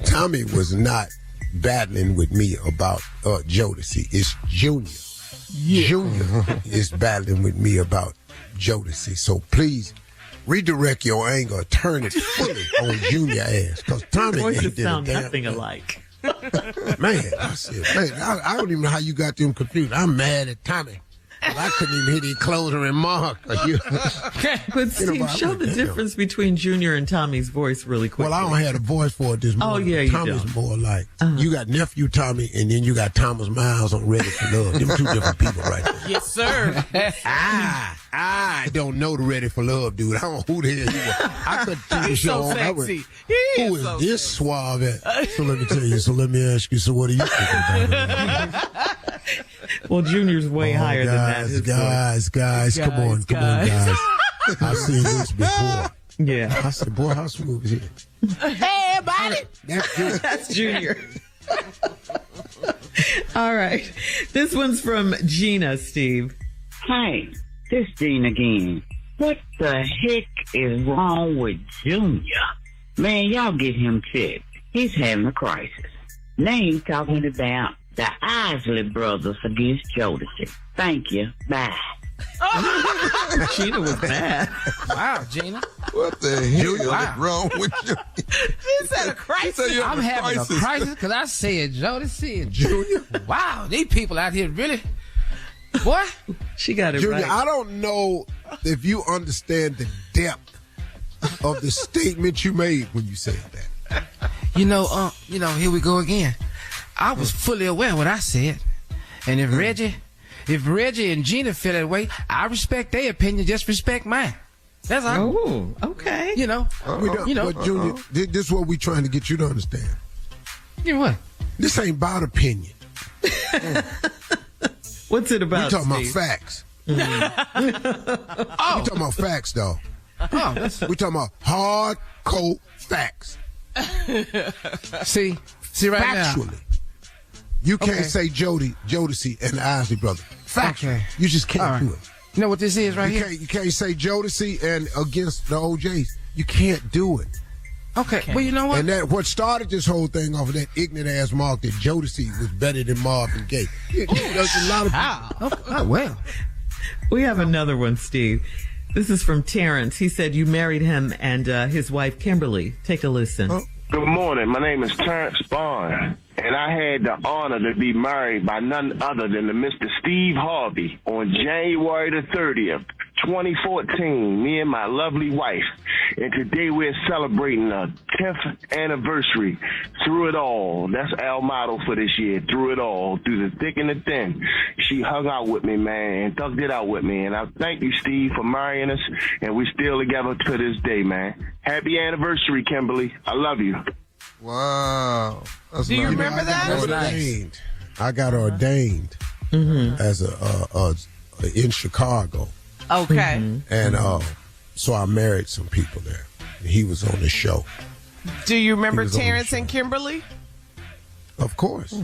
Tommy was not battling with me about Jodeci. It's Junior. Junior is battling with me about Jodeci. So please redirect your anger, turn it fully on Junior ass, because Tommy Voices ain't did a sound damn nothing thing. alike. Man, I said, I don't even know how you got them confused. I'm mad at Tommy. I couldn't even hear the closing remark. But Steve, show the difference between Junior and Tommy's voice really quickly. Well, I don't have a voice for it this morning. Oh, yeah, you Tommy's don't. more like, you got Nephew Tommy, and then you got Thomas Miles on Ready for Love. Them two different people right there. Yes, sir. I don't know the Ready for Love dude. I don't know who the hell you are. I couldn't take the He's show so on. I went, sexy. who is this suave at? So let me tell you. So let me ask you. So what do you think about it? Well, Junior's way higher than that. His Guys, come on, guys. I've seen this before. Yeah. I said, boy, how smooth is it? Hey, buddy. That's Junior. All right. This one's from Gina, Steve. Hey, this Dean again. What the heck is wrong with Junior? Man, y'all get him checked. He's having a crisis. Now he's talking about the Isley Brothers against Jodeci. Thank you. Bye. Gina was bad. Wow, Gina. What the hell is wrong with you? He said a crisis. I'm having a crisis because I said Jodeci and Junior. Wow, these people out here really. What? She got it Junior, right. I don't know if you understand the depth of the statement you made when you said that. You know, here we go again. I was fully aware of what I said. And if Reggie and Gina feel that way, I respect their opinion, just respect mine. That's all. Oh, okay. You know. But Junior, this is what we're trying to get you to understand. You know what? This ain't about opinion. What's it about, We're talking Steve? about facts. We're talking about facts, though. We're talking about hard, cold facts. See right Factually. now. You can't say Jodeci and the Isley Brothers. Factually. Okay. You just can't do it. You know what this is right here? You can't say Jodeci and against the OJs. You can't do it. Okay. Well, you know what? And that what started this whole thing off of that ignorant ass mark that Jodeci was better than Marvin Gaye. There's a lot of people. Oh, well. We have another one, Steve. This is from Terrence. He said you married him and his wife, Kimberly. Take a listen. Good morning. My name is Terrence Bond, and I had the honor to be married by none other than the Mr. Steve Harvey on January the 30th, 2014, me and my lovely wife. And today we're celebrating the 10th anniversary. Through it all. That's our motto for this year. Through it all. Through the thick and the thin. She hung out with me, man, and thugged it out with me. And I thank you, Steve, for marrying us. And we're still together to this day, man. Happy anniversary, Kimberly. I love you. Wow. That's Do you nice. remember that? I got ordained as in Chicago. Okay. And so I married some people there. He was on the show. Do you remember He was on the Terrence show. and Kimberly? Of course.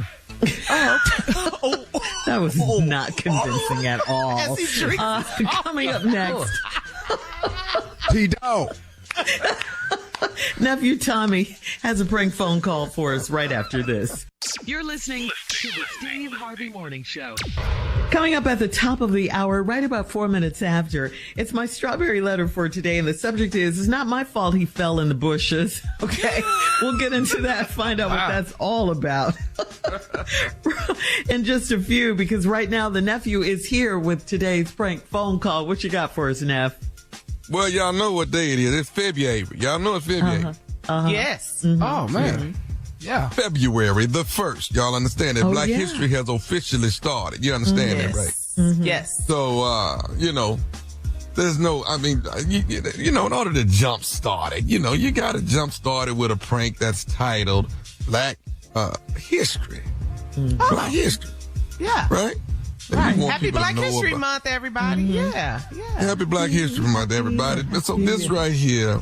That was not convincing at all. As he drinks Coming up next, T-Dog. Nephew Tommy has a prank phone call for us right after this. You're listening to the Steve Harvey Morning Show. Coming up at the top of the hour, right about 4 minutes after, it's my strawberry letter for today, and the subject is, it's not my fault he fell in the bushes. Okay, we'll get into that, find out what that's all about in just a few, because right now the nephew is here with today's prank phone call. What you got for us, Neff? Well, y'all know what day it is. It's February. Y'all know it's February. Yes. Oh, man. Yeah. February the 1st. Y'all understand that Black History has officially started. You understand that, right? Yes. So, there's no, I mean, you know, in order to jump start it, you know, you got to jump start it with a prank that's titled Black History. Black History. Yeah. Right? Right. Happy Black History Month, everybody. Yeah. Happy Black History Month, everybody. So this right here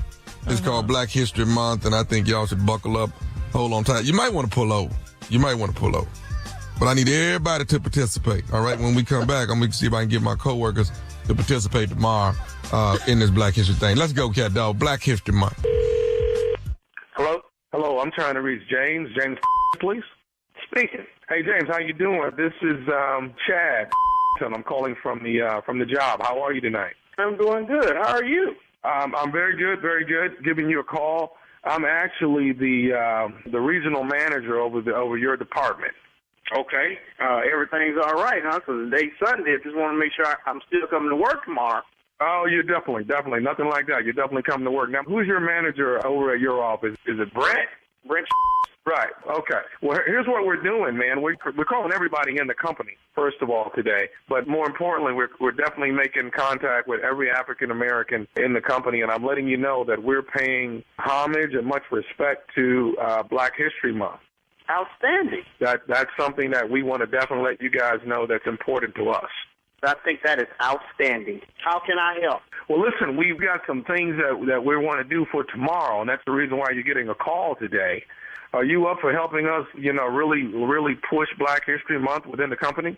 is called Black History Month, and I think y'all should buckle up, hold on tight. You might want to pull over. But I need everybody to participate, all right? When we come back, I'm going to see if I can get my coworkers to participate tomorrow in this Black History thing. Let's go, cat dog. Black History Month. Hello, I'm trying to reach James. James, please. Speaking. Hey, James, how you doing? This is Chad, and I'm calling from the job. How are you tonight? I'm doing good. How are you? I'm very good. Giving you a call. I'm actually the regional manager over your department. Okay. Everything's all right, huh? So today's Sunday. I just want to make sure I'm still coming to work tomorrow. Oh, you're definitely. Nothing like that. You're definitely coming to work. Now, who's your manager over at your office? Is it Brent? Brent. Right. Okay. Well, here's what we're doing, man. We're calling everybody in the company, first of all, today. But more importantly, we're definitely making contact with every African American in the company, and I'm letting you know that we're paying homage and much respect to Black History Month. Outstanding. That's something that we want to definitely let you guys know that's important to us. I think that is outstanding. How can I help? Well, listen, we've got some things that we want to do for tomorrow, and that's the reason why you're getting a call today. Are you up for helping us, really push Black History Month within the company?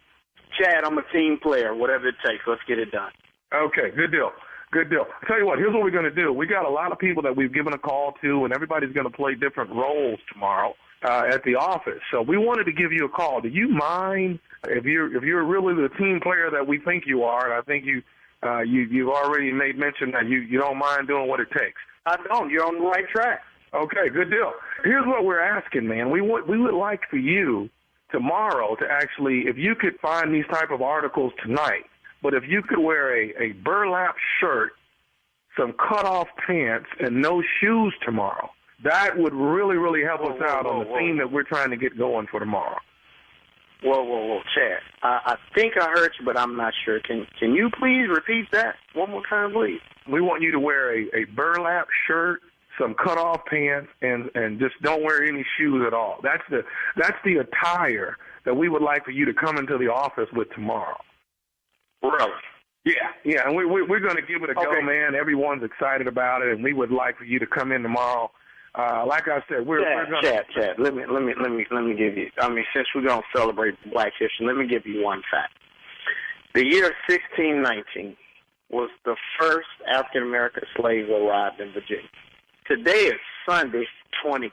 Chad, I'm a team player. Whatever it takes, let's get it done. Okay, good deal. I'll tell you what, here's what we're going to do. We got a lot of people that we've given a call to, and everybody's going to play different roles tomorrow at the office. So we wanted to give you a call. Do you mind if you're really the team player that we think you are? And I think you've already made mention that you don't mind doing what it takes. I don't. You're on the right track. Okay, good deal. Here's what we're asking, man. We would like for you tomorrow to actually, if you could find these type of articles tonight, but if you could wear a burlap shirt, some cut-off pants, and no shoes tomorrow, that would really, really help us out on the theme that we're trying to get going for tomorrow. Whoa, Chad. I think I heard you, but I'm not sure. Can you please repeat that one more time, please? We want you to wear a burlap shirt, some cut-off pants, and just don't wear any shoes at all. That's the attire that we would like for you to come into the office with tomorrow. Really? Yeah, and we're going to give it a go, man. Everyone's excited about it, and we would like for you to come in tomorrow. Like I said, we're going to... Chad, let me give you... I mean, since we're going to celebrate Black History, let me give you one fact. The year 1619 was the first African-American slave arrived in Virginia. Today is Sunday, 20.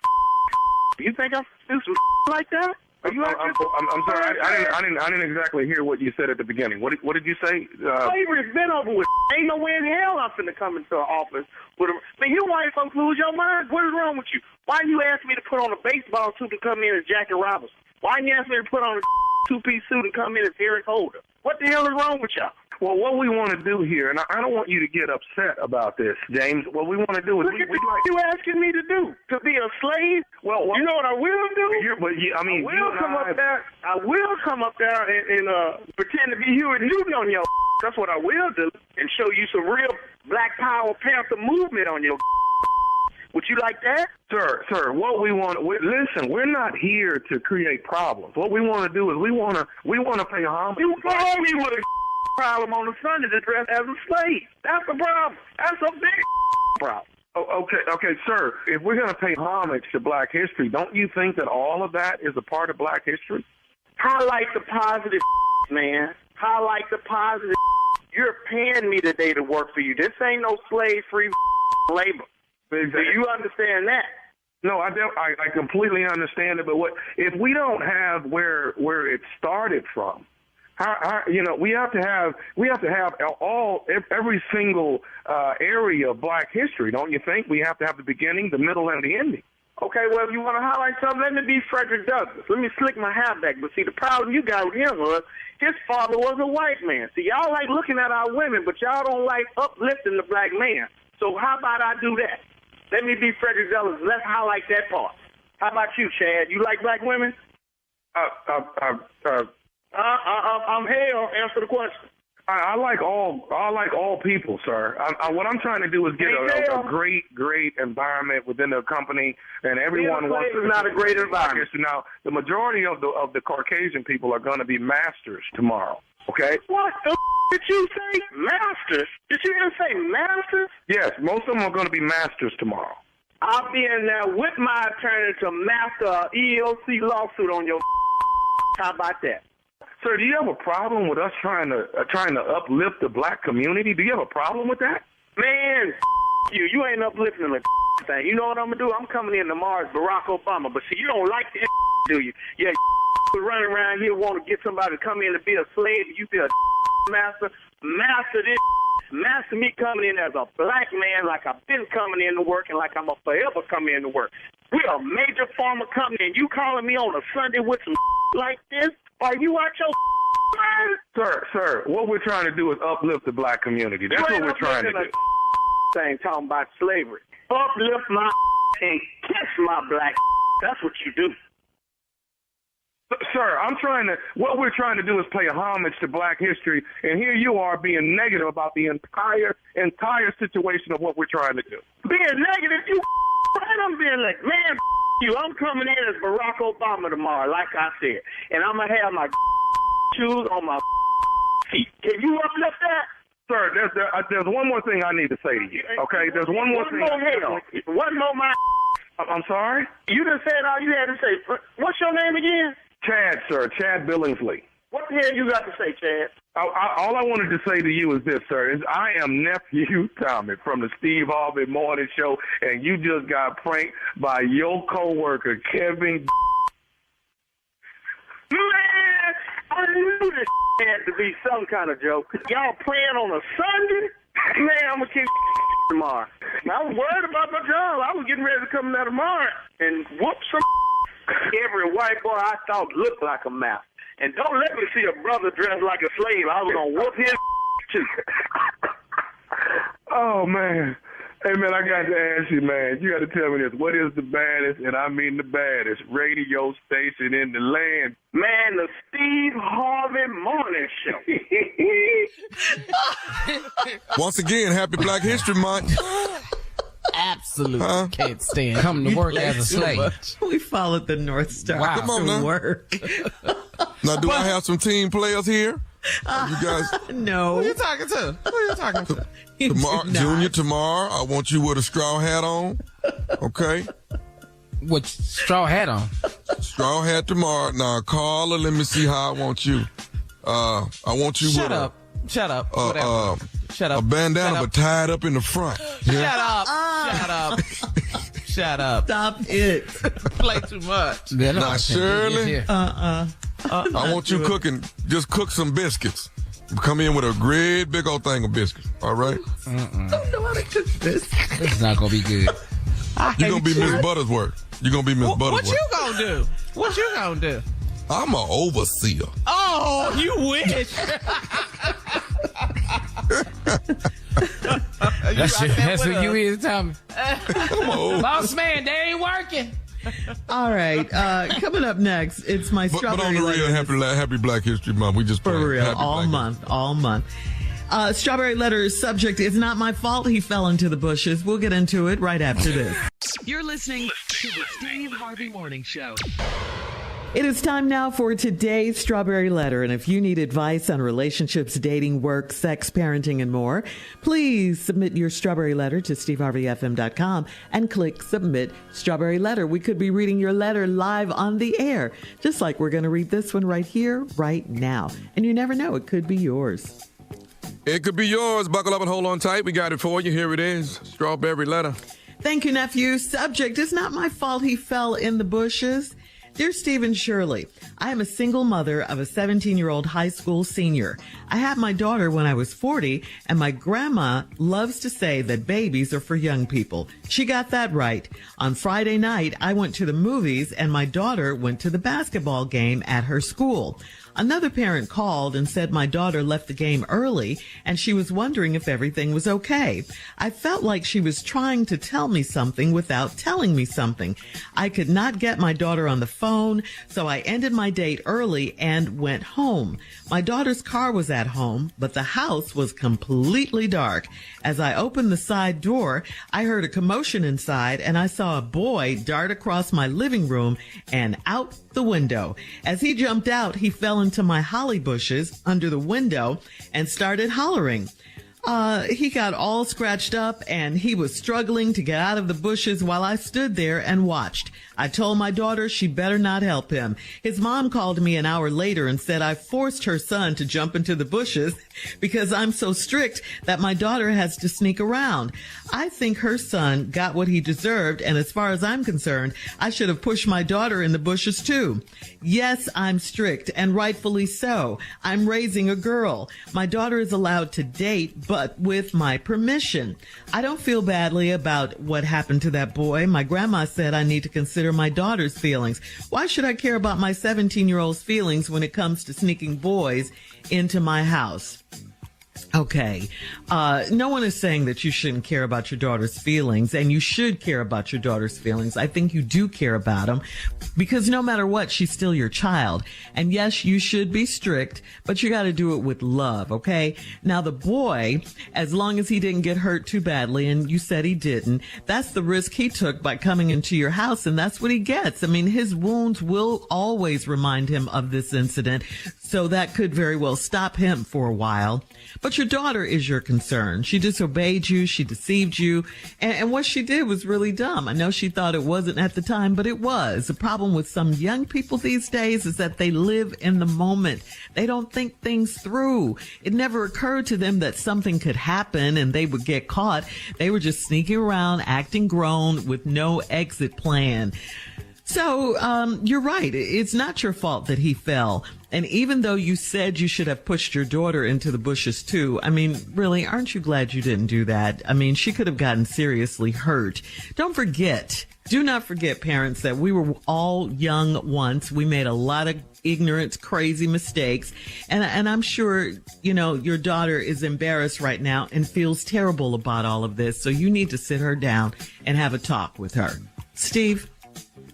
You think I'm do some like that? Are you I'm sorry. I didn't exactly hear what you said at the beginning. What did you say? Slavery's been over with. Ain't no way in hell I'm finna come into an office with a... Man, you white folks lose your mind. What is wrong with you? Why you ask me to put on a baseball suit to come in as Jackie Robinson? Why you ask me to put on a two-piece suit and come in as Eric Holder? What the hell is wrong with y'all? Well, what we want to do here, and I don't want you to get upset about this, James. What we want to do is what you asking me to do? To be a slave? Well, you know what I will do? I will come up there and pretend to be Huey Newton on your. That's what I will do, and show you some real Black Power Panther movement on your. Would you like that? Sir, what we want, listen, we're not here to create problems. What we want to do is we want to pay homage. You call me with a problem on the Sunday to dress as a slave. That's the problem. That's a big problem. Oh, okay, sir. If we're going to pay homage to Black history, don't you think that all of that is a part of Black history? Highlight the positive, man. Highlight the positive. You're paying me today to work for you. This ain't no slave-free labor. Exactly. Do you understand that? No, I completely understand it. But if we don't have where it started from, we have to have every single area of Black history, don't you think? We have to have the beginning, the middle, and the ending. Okay, well, if you want to highlight something, let me be Frederick Douglass. Let me slick my hair back. But see, the problem you got with him was his father was a white man. See, y'all like looking at our women, but y'all don't like uplifting the Black man. So how about I do that? Let me be Frederick Douglass. Let's highlight that part. How about you, Chad? You like Black women? I'm Hale. Answer the question. I like all people, sir. What I'm trying to do is get a great environment within the company, and everyone wants to. Not a great environment. Now, the majority of the Caucasian people are going to be masters tomorrow. Okay. What the did you say? Masters? Did you even say masters? Yes, most of them are going to be masters tomorrow. I'll be in there with my attorney to master an EEOC lawsuit on your. How about that? Sir, do you have a problem with us trying to uplift the black community? Do you have a problem with that? Man, you. You ain't uplifting the thing. You know what I'm going to do? I'm coming in tomorrow as Barack Obama. But see, you don't like this, do you? Yeah, running around here want to get somebody to come in to be a slave. You be a master. Master this. Master me coming in as a black man like I've been coming in to work and like I'm going to forever come in to work. We're a major pharma company, and you calling me on a Sunday with some like this? Are you out your mind? Sir, what we're trying to do is uplift the black community. That's what we're trying to do. Thing talking about slavery. Uplift my and kiss my black. That's what you do. Sir, what we're trying to do is pay homage to black history, and here you are being negative about the entire situation of what we're trying to do. Being negative? You right? I'm being like, man, you. I'm coming in as Barack Obama tomorrow, like I said, and I'm going to have my shoes on my feet. Can you uplift that? Sir, there's one more thing I need to say to you, okay? There's one more thing. One more, my. I'm sorry? You just said all you had to say. What's your name again? Chad, sir. Chad Billingsley. What the hell you got to say, Chad? All I wanted to say to you is this, sir, is I am Nephew Tommy from the Steve Harvey Morning Show, and you just got pranked by your coworker, Kevin. Man, I knew this had to be some kind of joke. Y'all playing on a Sunday? Man, I'm going to kick tomorrow. I was worried about my job. I was getting ready to come in there tomorrow and whoop some. Every white boy I thought looked like a mouse. And don't let me see a brother dressed like a slave. I was going to whoop his too. Oh, man. Hey, man, I got to ask you, man. You got to tell me this. What is the baddest, and I mean the baddest, radio station in the land? Man, the Steve Harvey Morning Show. Once again, happy Black History Month. Absolutely can't stand coming to work as a slave. We followed the North Star. Wow. Come on now. Work. Now, do I have some team players here? You guys? No. Who are you talking to? Junior, tomorrow, I want you with a straw hat on. Okay? What straw hat on? Straw hat tomorrow. Now, Carla, let me see how I want you. I want you Shut up. Shut up. A bandana, but tied up in the front. Yeah? Shut up. Shut up. Stop it. Play too much. Now, Shirley, I want you just cook some biscuits. Come in with a great big old thing of biscuits. All right? I don't know how to cook this. This is not going to be good. You're going to be Miss Buttersworth. You're going to be Miss Buttersworth. What you going to do? What you going to do? I'm an overseer. Oh, you wish. That's who you is, Tommy. Boss man, they ain't working. All right. Coming up next, it's my strawberry But on the real, happy Black History Month. We just for real, happy all month. Strawberry letter's subject is not my fault. He fell into the bushes. We'll get into it right after this. You're listening to the Steve Harvey Morning Show. It is time now for today's Strawberry Letter. And if you need advice on relationships, dating, work, sex, parenting, and more, please submit your Strawberry Letter to steveharveyfm.com and click Submit Strawberry Letter. We could be reading your letter live on the air, just like we're going to read this one right here, right now. And you never know, it could be yours. It could be yours. Buckle up and hold on tight. We got it for you. Here it is. Strawberry Letter. Thank you, nephew. Subject, it's not my fault he fell in the bushes. Dear Steve and Shirley, I am a single mother of a 17-year-old high school senior. I had my daughter when I was 40, and my grandma loves to say that babies are for young people. She got that right. On Friday night, I went to the movies, and my daughter went to the basketball game at her school. Another parent called and said my daughter left the game early and she was wondering if everything was okay. I felt like she was trying to tell me something without telling me something. I could not get my daughter on the phone, so I ended my date early and went home. My daughter's car was at home, but the house was completely dark. As I opened the side door, I heard a commotion inside and I saw a boy dart across my living room and out the window. As he jumped out, he fell into my holly bushes under the window and started hollering. He got all scratched up and he was struggling to get out of the bushes while I stood there and watched. I told my daughter she better not help him. His mom called me an hour later and said I forced her son to jump into the bushes because I'm so strict that my daughter has to sneak around. I think her son got what he deserved, and as far as I'm concerned, I should have pushed my daughter in the bushes too. Yes, I'm strict, and rightfully so. I'm raising a girl. My daughter is allowed to date, but with my permission. I don't feel badly about what happened to that boy. My grandma said I need to consider my daughter's feelings. Why should I care about my 17-year-old's feelings when it comes to sneaking boys into my house? Okay. No one is saying that you shouldn't care about your daughter's feelings, and you should care about your daughter's feelings. I think you do care about them because no matter what, she's still your child. And yes, you should be strict, but you got to do it with love. Okay. Now the boy, as long as he didn't get hurt too badly, and you said he didn't, that's the risk he took by coming into your house, and that's what he gets. I mean, his wounds will always remind him of this incident, so that could very well stop him for a while. But your daughter is your concern. She disobeyed you. She deceived you. And what she did was really dumb. I know she thought it wasn't at the time, but it was. The problem with some young people these days is that they live in the moment. They don't think things through. It never occurred to them that something could happen and they would get caught. They were just sneaking around, acting grown with no exit plan. So, you're right. It's not your fault that he fell. And even though you said you should have pushed your daughter into the bushes too, I mean, really, aren't you glad you didn't do that? I mean, she could have gotten seriously hurt. Do not forget, parents, that we were all young once. We made a lot of ignorant, crazy mistakes. And I'm sure, you know, your daughter is embarrassed right now and feels terrible about all of this. So you need to sit her down and have a talk with her. Steve?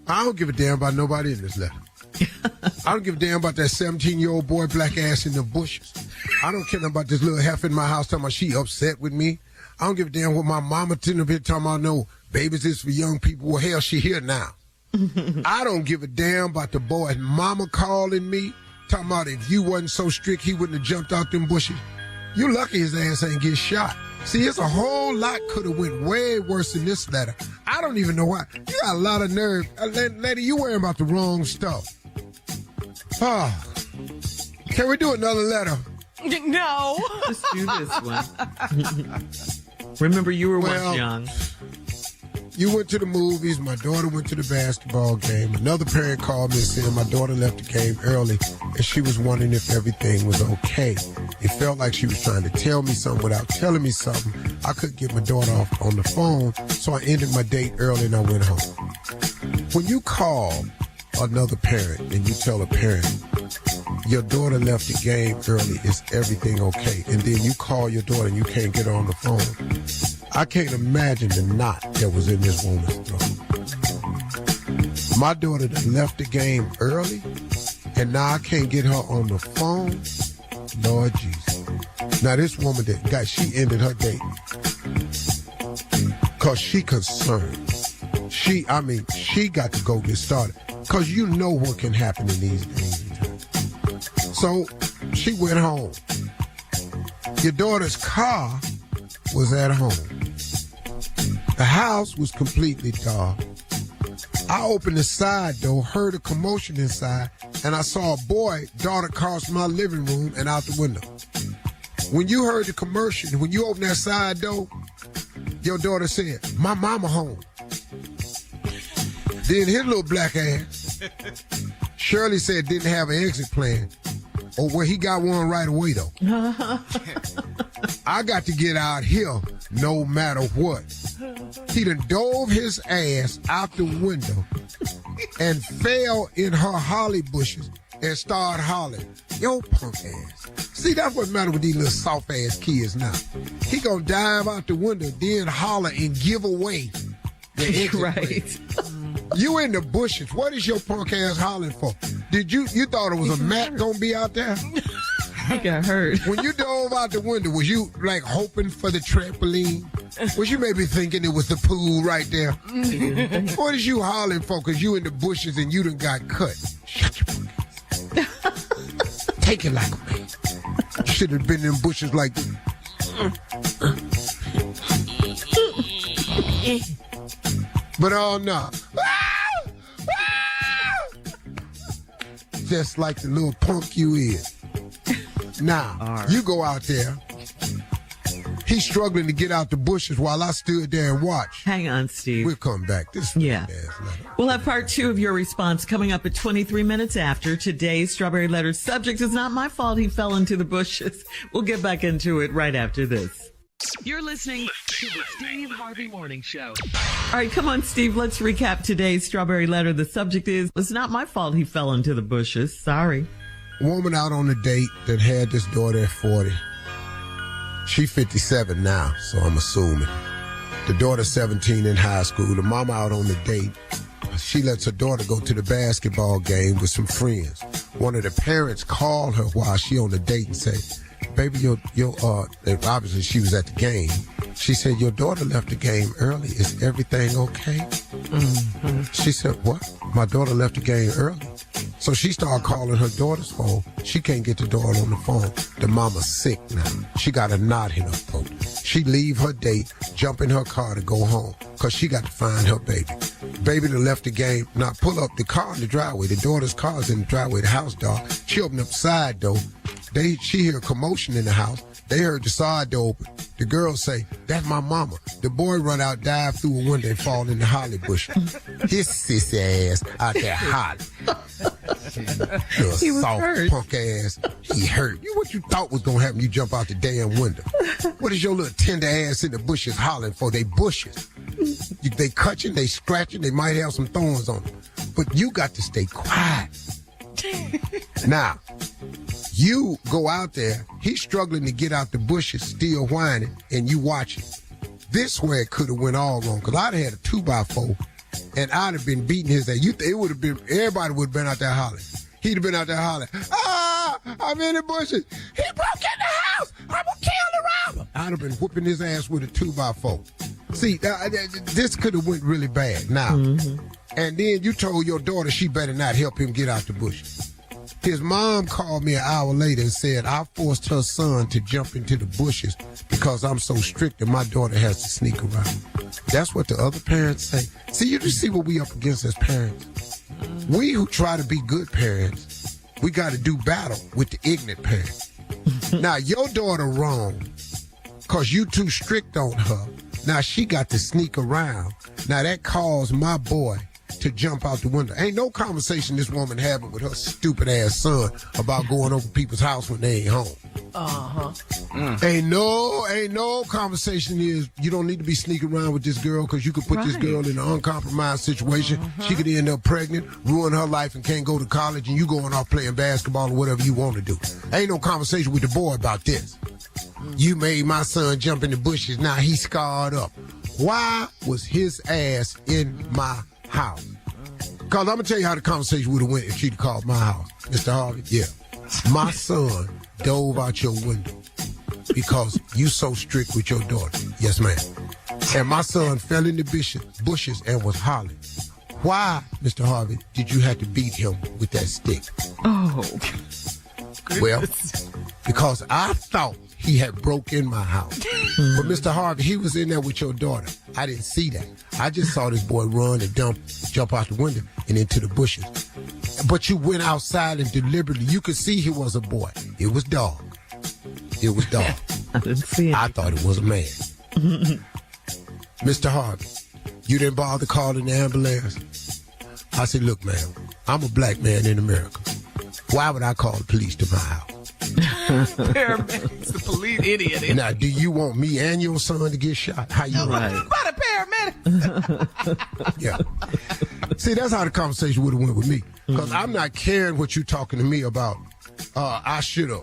I don't give a damn about nobody in this letter. I don't give a damn about that 17-year-old boy, black ass in the bushes. I don't care about this little heifer in my house talking about she upset with me. I don't give a damn what my mama sitting up here talking about, no, babies is for young people. Well, hell, she here now. I don't give a damn about the boy's mama calling me, talking about if you wasn't so strict, he wouldn't have jumped out them bushes. You lucky his ass ain't get shot. See, it's a whole lot could have went way worse than this letter. I don't even know why. You got a lot of nerve. Lady, you worrying about the wrong stuff. Oh. Can we do another letter? No. Let's do this one. Remember, you were once young. You went to the movies. My daughter went to the basketball game. Another parent called me and said my daughter left the game early, and she was wondering if everything was okay. It felt like she was trying to tell me something without telling me something. I couldn't get my daughter off on the phone, so I ended my date early and I went home. When you call another parent and you tell a parent, your daughter left the game early, is everything okay? And then you call your daughter and you can't get her on the phone. I can't imagine the knot that was in this woman's throat. My daughter that left the game early, and now I can't get her on the phone. Lord Jesus. Now this woman she ended her date because she concerned. She got to go get started because you know what can happen in these days. So she went home. Your daughter's car was at home. The house was completely dark. I opened the side door, heard a commotion inside, and I saw a boy dart across my living room and out the window. When you heard the commotion, when you opened that side door, your daughter said, "My mama home." Then his little black ass, Shirley said didn't have an exit plan. Oh, well, he got one right away, though. I got to get out here no matter what. He done dove his ass out the window and fell in her holly bushes and started hollering, Your punk ass. See, that's what matter with these little soft-ass kids now. He gonna dive out the window, then holler and give away the exit. Right. You in the bushes. What is your punk ass hollering for? You thought it was a mat gonna be out there? I got hurt. When you dove out the window, was you like hoping for the trampoline? Was you maybe thinking it was the pool right there? What is you hollering for? Because you in the bushes and you done got cut. Shut your punk ass. Take it like a man. You should have been in bushes like this. But no. Just like the little punk you is. Now, you go out there. He's struggling to get out the bushes while I stood there and watched. Hang on, Steve. We'll come back. We'll have part 2 of your response coming up at 23 minutes after. Today's Strawberry Letter subject is not my fault he fell into the bushes. We'll get back into it right after this. You're listening to the Steve Harvey Morning Show. All right, come on, Steve. Let's recap today's Strawberry Letter. The subject is, it's not my fault he fell into the bushes. Sorry. Woman out on a date that had this daughter at 40. She 57 now, so I'm assuming. The daughter's 17 in high school. The mama out on the date. She lets her daughter go to the basketball game with some friends. One of the parents called her while she on the date and said, baby, obviously she was at the game. She said, your daughter left the game early. Is everything okay? Mm-hmm. She said, what? My daughter left the game early. So she started calling her daughter's phone. She can't get the daughter on the phone. The mama's sick now. She got a knot in her throat. She leave her date, jump in her car to go home, because she got to find her baby. Baby that left the game. Now pull up the car in the driveway. The daughter's car's in the driveway. The house door. She opened up the side door. She hear a commotion in the house. They heard the side door open. The girl say, that's my mama. The boy run out, dive through a window and fall in the holly bush. His sissy ass out there hollering. He was soft hurt. punk ass. He hurt. What you thought was going to happen, you jump out the damn window. What is your little tender ass in the bushes hollering for? They bushes. They cutting, they scratching, they might have some thorns on them. But you got to stay quiet. Now, you go out there, he's struggling to get out the bushes, still whining, and you watch it. This where it could have went all wrong, because I'd have had a 2x4, and I'd have been beating his ass. It would have been, everybody would have been out there hollering. He'd have been out there hollering, I'm in the bushes. He broke in the house. I'm going to kill the robber. I'd have been whooping his ass with a 2x4. See, this could have went really bad. Now, and then you told your daughter she better not help him get out the bushes. His mom called me an hour later and said, I forced her son to jump into the bushes because I'm so strict and my daughter has to sneak around. That's what the other parents say. See, you just see what we up against as parents. We who try to be good parents, we got to do battle with the ignorant parents. Now, your daughter wrong because you too strict on her. Now, she got to sneak around. Now, that caused my boy to jump out the window. Ain't no conversation this woman having with her stupid ass son about going over people's house when they ain't home. Ain't no conversation is you don't need to be sneaking around with this girl because you could put this girl in an uncompromised situation. She could end up pregnant, ruin her life, and can't go to college, and you going off playing basketball or whatever you want to do. Ain't no conversation with the boy about this. You made my son jump in the bushes. Now he's scarred up. Why was his ass in my house? Because I'm going to tell you how the conversation would have went if she'd called my house. Mr. Harvey, yeah. My son dove out your window because you so strict with your daughter. Yes, ma'am. And my son fell in the bushes and was hollering. Why, Mr. Harvey, did you have to beat him with that stick? Oh. Well, because I thought he had broke in my house. But Mr. Harvey, he was in there with your daughter. I didn't see that. I just saw this boy run and jump out the window and into the bushes. But you went outside and deliberately, you could see he was a boy. It was dog. It was dog. I didn't see it. I thought it was a man. Mr. Harvey, you didn't bother calling the ambulance? I said, look, ma'am, I'm a black man in America. Why would I call the police to my house? Paramedics, the police idiot. Now, do you want me and your son to get shot? How you Right. About a paramedic. Yeah. See, that's how the conversation would have went with me. Because I'm not caring what you're talking to me about I should have,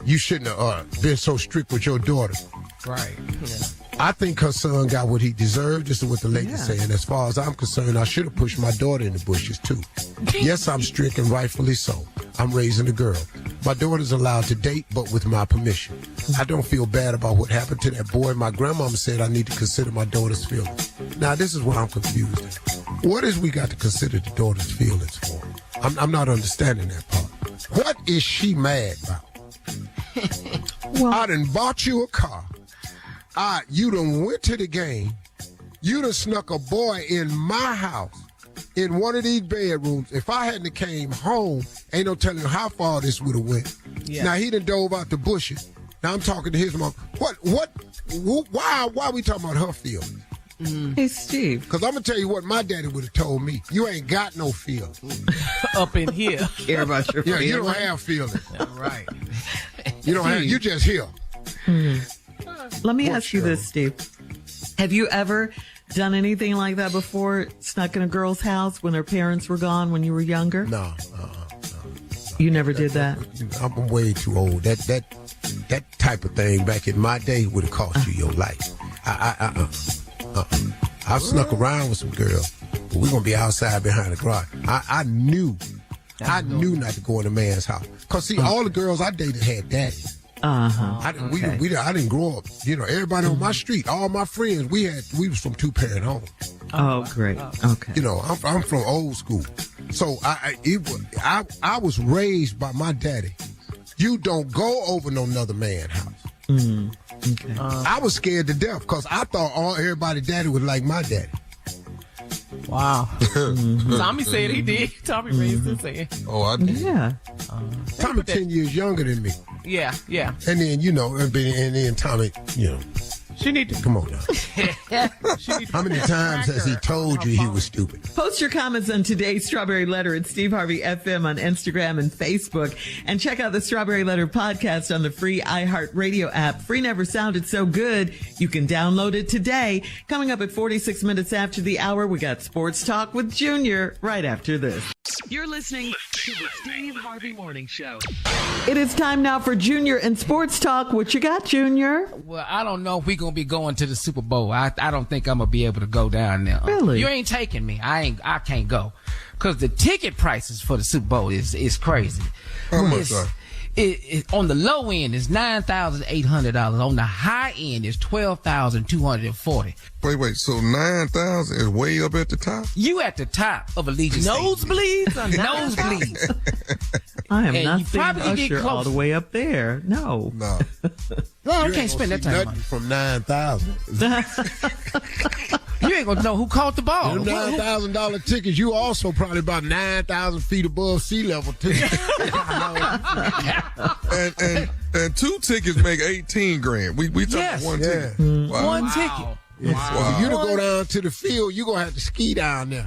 you shouldn't have been so strict with your daughter. Right. Yeah. I think her son got what he deserved. This is what the lady's saying. As far as I'm concerned, I should have pushed my daughter in the bushes, too. Yes, I'm strict and rightfully so. I'm raising a girl. My daughter's allowed to date, but with my permission. I don't feel bad about what happened to that boy. My grandmama said I need to consider my daughter's feelings. Now, this is where I'm confused. What is we got to consider the daughter's feelings for? I'm not understanding that part. What is she mad about? Well, I done bought you a car. You done went to the game. You done snuck a boy in my house in one of these bedrooms. If I hadn't came home, ain't no telling how far this would have went. Yeah. Now, he done dove out the bushes. Now, I'm talking to his mom. Why are we talking about her feelings? Hey, Steve. Because I'm going to tell you what my daddy would have told me. You ain't got no feelings. Up in here. Care about your feelings. Yeah, you don't have feelings. Right. You don't have, you just here. Let me ask you this, Steve. Have you ever done anything like that before? Snuck in a girl's house when her parents were gone when you were younger? No. You never did that? I'm way too old. That type of thing back in my day would have cost you your life. I snuck around with some girls, but we're going to be outside behind the garage. I knew not to go in a man's house. Because, see, all the girls I dated had daddies. I didn't grow up. You know, everybody on my street, all my friends, we was from two-parent homes. Oh, great. Okay. You know, I'm from old school. So I was raised by my daddy. You don't go over no another man's house. Okay. I was scared to death because I thought everybody's daddy was like my daddy. Wow. Tommy said he did. Tommy raised his hand. Oh, I did. Yeah. Tommy 10 years younger than me. Yeah. And then, you know, and then Tommy, you know. She need to come on now. How many times has he told you he was stupid? Post your comments on today's Strawberry Letter at Steve Harvey FM on Instagram and Facebook. And check out the Strawberry Letter podcast on the free iHeartRadio app. Free never sounded so good. You can download it today. Coming up at 46 minutes after the hour, we got Sports Talk with Junior right after this. You're listening to the Steve Harvey Morning Show. It is time now for Junior and Sports Talk. What you got, Junior? Well, I don't know if we're going to be going to the Super Bowl. I don't think I'm going to be able to go down there. Really? You ain't taking me. I can't go. Because the ticket prices for the Super Bowl is crazy. How much are on the low end is $9,800. On the high end is $12,240. Wait. So 9,000 is way up at the top? You at the top of Allegiant Nosebleeds? Nosebleeds. I am And not you seeing probably get Usher all close. the way up there. No. No. No, I can't spend that time. Nothing from 9,000. You ain't gonna know who caught the ball. Them $9,000 tickets, you also probably about 9,000 feet above sea level too. and two tickets make 18 grand. We talking Yes. one Yeah. ticket. One Wow. ticket. Wow. For you to go down to the field, you're going to have to ski down there.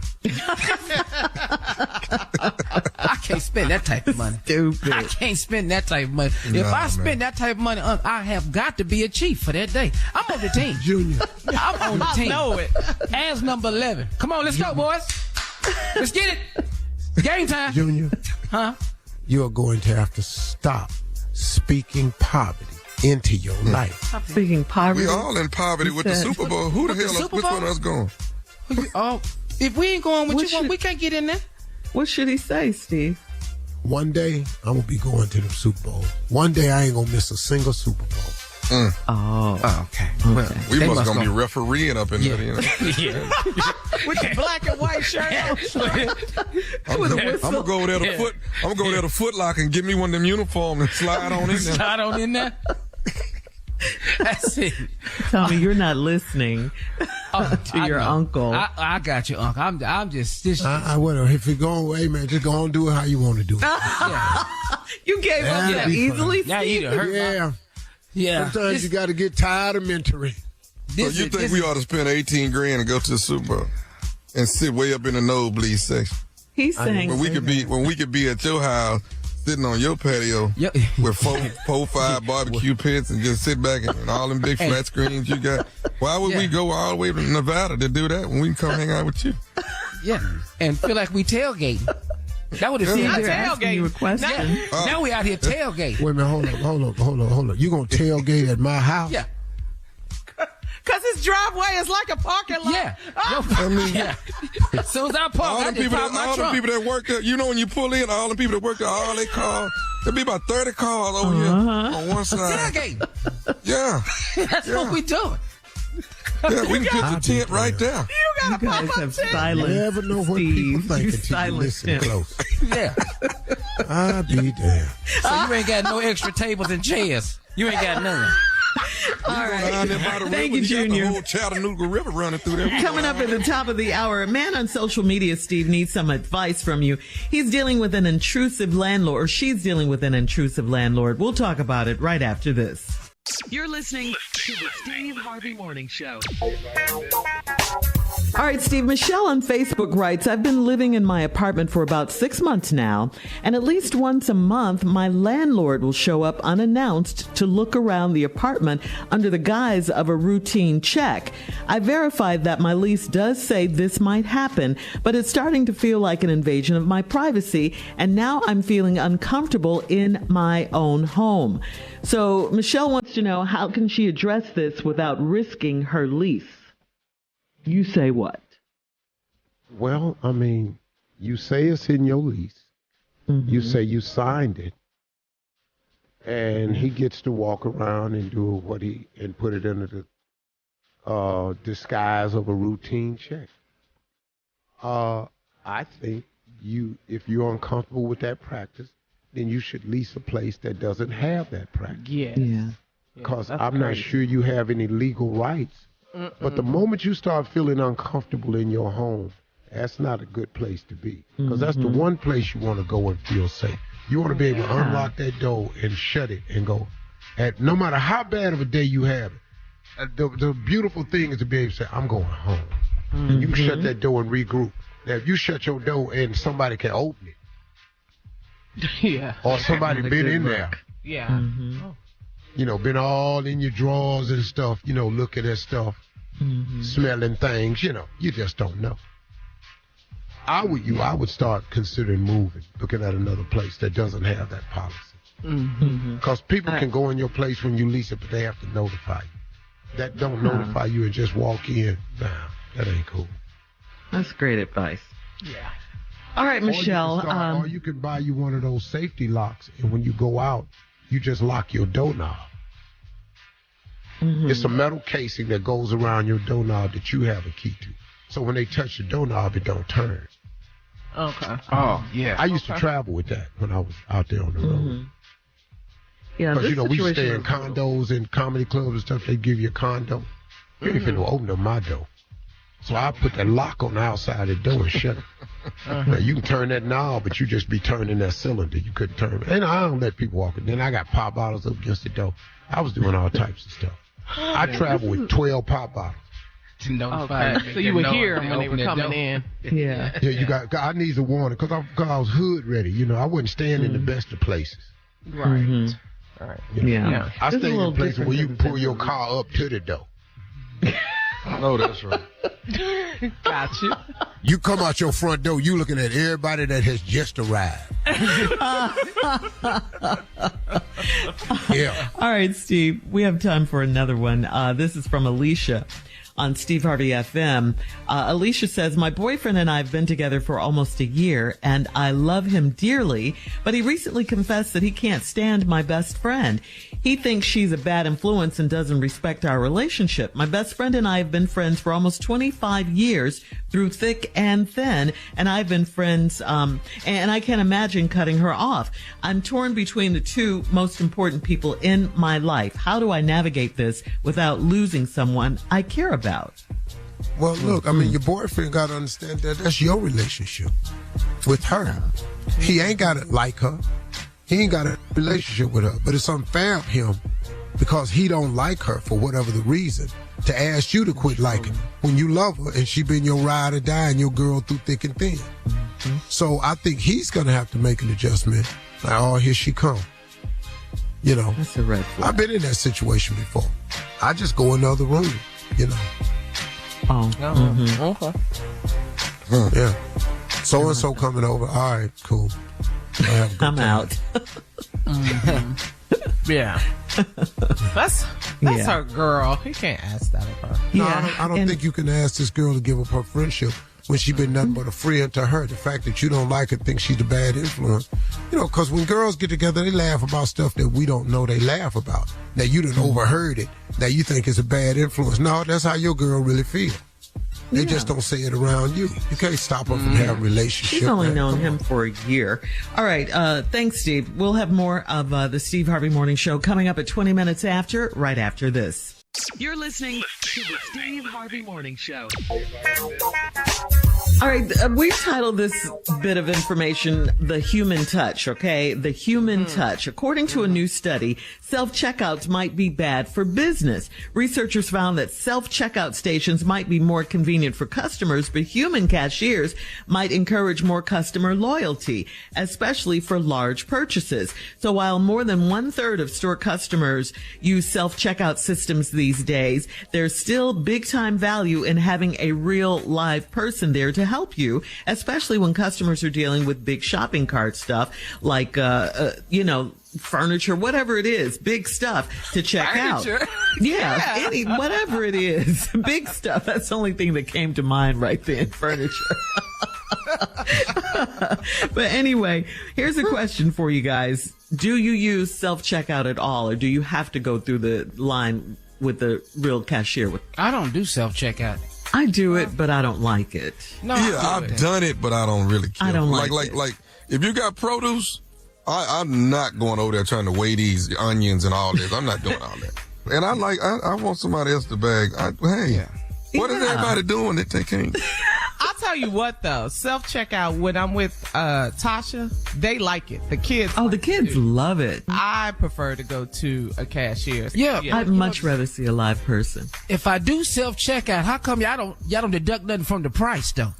I can't spend that type of money. Stupid. I can't spend that type of money. If I spend that type of money, I have got to be a chief for that day. I'm on the team. Junior. I'm on the team. I know it. As number 11. Come on, let's go, boys. Let's get it. Game time. Junior. Huh? You are going to have to stop speaking poverty into your life. Speaking poverty. We all in poverty with the Super Bowl. Who the hell is which one of us going? If we ain't going with What you, we can't get in there. What should he say, Steve? One day, I'm going to be going to the Super Bowl. One day, I ain't going to miss a single Super Bowl. Oh, okay. Well, we They must must gonna be go. refereeing up in there. You know? Yeah. With the black and white shirt on. I'm gonna go over there to Foot. I'm gonna go there to Foot Locker and get me one of them uniforms and slide on in there. Slide on in there. That's it. Tommy, you're not listening to your uncle. I got you, Uncle. I'm just. Well, if you're going, hey man, just go on and do it how you want to do it. You gave up that easily, Now Steve? you hurt. Yeah. Sometimes you got to get tired of mentoring. So you think we ought to spend 18 grand and go to the Super Bowl and sit way up in the nosebleed section? He's saying when we could be at your house sitting on your patio with four, five barbecue pits and just sit back and all them big flat screens you got. Why would we go all the way to Nevada to do that when we can come hang out with you? Yeah, and feel like we tailgating. That would have See, been they're asking you a question. Now we out here tailgate. Wait a minute, hold on. You gonna tailgate at my house? Yeah. Cause his driveway is like a parking lot. Yeah. I mean, As soon as I park, All I them just people, park my all them truck. people that work there, you know, when you pull in, all the people that work there, all they cars, there'll be about 30 cars over here on one side. Tailgate. Yeah. That's what we doing. Yeah, we can pitch a tent right there. You got a guys pop-up have tent. silence. you never know what people think You until you silenced listen him. close. Yeah. I'll be damned. So you ain't got no extra tables and chairs. You ain't got none. All right. Down there by the Thank river, you, got Junior. the whole Chattanooga River running through there. Coming up at the top of the hour, a man on social media, Steve, needs some advice from you. He's dealing with an intrusive landlord, or she's dealing with an intrusive landlord. We'll talk about it right after this. You're listening to the Steve Harvey Morning Show. All right, Steve, Michelle on Facebook writes, I've been living in my apartment for about 6 months now, and at least once a month, my landlord will show up unannounced to look around the apartment under the guise of a routine check. I verified that my lease does say this might happen, but it's starting to feel like an invasion of my privacy, and now I'm feeling uncomfortable in my own home. So Michelle wants to know, how can she address this without risking her lease? You say what? Well, I mean, you say it's in your lease. Mm-hmm. You say you signed it. And he gets to walk around and do what and put it under the disguise of a routine check. I think if you're uncomfortable with that practice, then you should lease a place that doesn't have that practice. Yeah. Because I'm not sure you have any legal rights. But the moment you start feeling uncomfortable in your home, that's not a good place to be. Because that's the one place you want to go and feel safe. You want to be able to unlock that door and shut it and go. No matter how bad of a day you have, the beautiful thing is to be able to say, I'm going home. And you can shut that door and regroup. Now, if you shut your door and somebody can open it, or somebody been in there, you know, been all in your drawers and stuff, you know, looking at stuff, smelling things, you know, you just don't know. I would start considering moving, looking at another place that doesn't have that policy. Because people can go in your place when you lease it, but they have to notify you. That don't notify you and just walk in. Nah, that ain't cool. That's great advice. Yeah. All right, Michelle. Or you can buy you one of those safety locks, and when you go out, you just lock your doorknob. It's a metal casing that goes around your doorknob that you have a key to. So when they touch the doorknob, it don't turn. Okay. Oh, yeah. I used to travel with that when I was out there on the road. Yeah, because, you know, we stay in condos and comedy clubs and stuff. They give you a condo. You ain't finna open up my door. So I put that lock on the outside of the door and shut it. Now, you can turn that knob, but you just be turning that cylinder. You couldn't turn it. And I don't let people walk in. Then I got pop bottles up against the door. I was doing all types of stuff. I traveled with 12 pop bottles. Okay, so you would hear them when they were coming in. Yeah. Yeah, you got. I need a warning because I was hood ready. You know, I wasn't staying in the best of places. Right. All right. You know? Yeah. I stay in places where you can pull your car up to the door. No, that's right. Got you. You come out your front door, you looking at everybody that has just arrived. Yeah. All right, Steve, we have time for another one. This is from Alicia on Steve Harvey FM. Alicia says, my boyfriend and I have been together for almost a year, and I love him dearly, but he recently confessed that he can't stand my best friend. He thinks she's a bad influence and doesn't respect our relationship. My best friend and I have been friends for almost 25 years through thick and thin, and I've been friends, and I can't imagine cutting her off. I'm torn between the two most important people in my life. How do I navigate this without losing someone I care about? Well, look, I mean, your boyfriend got to understand that that's your relationship with her. He ain't got to like her. He ain't got a relationship with her. But it's unfair of him because he don't like her for whatever the reason to ask you to quit liking her when you love her and she been your ride or die and your girl through thick and thin. So I think he's going to have to make an adjustment. Like, oh, here she come. You know, that's a red flag. I've been in that situation before. I just go in the other room, you know. Oh. Okay. Yeah. So-and-so coming over. All right, cool. I'm out. Yeah. That's her girl. He can't ask that of her. No, I don't think you can ask this girl to give up her friendship when she been nothing but a friend to her. The fact that you don't like her, think she's a bad influence. Because when girls get together, they laugh about stuff that we don't know they laugh about. Now, you done overheard it. Now, you think it's a bad influence. No, that's how your girl really feel. They just don't say it around you. You can't stop her from having a relationship. She's only known him for a year. All right. Thanks, Steve. We'll have more of the Steve Harvey Morning Show coming up at 20 minutes after, right after this. You're listening to the Steve Harvey Morning Show. All right, we've titled this bit of information, The Human Touch, okay? The Human Touch. According to a new study, self-checkouts might be bad for business. Researchers found that self-checkout stations might be more convenient for customers, but human cashiers might encourage more customer loyalty, especially for large purchases. So while more than 1/3 of store customers use self-checkout systems these days, there's still big-time value in having a real live person there to help you, especially when customers are dealing with big shopping cart stuff like, furniture, whatever it is, big stuff to check out. Yeah. Whatever it is, big stuff. That's the only thing that came to mind right then, furniture. But anyway, here's a question for you guys. Do you use self-checkout at all, or do you have to go through the line with the real cashier? I don't do self-checkout. I do it, but I don't like it. No, I've done it, but I don't really care. I don't like it. Like if you got produce, I'm not going over there trying to weigh these onions and all this. I'm not doing all that. And I want somebody else to bag. What is everybody doing that they can't? I'll tell you what, though. Self-checkout, when I'm with Tasha, they like it. The kids the kids love it. I prefer to go to a cashier. Yeah. I'd much rather see a live person. If I do self-checkout, how come y'all don't deduct nothing from the price, though?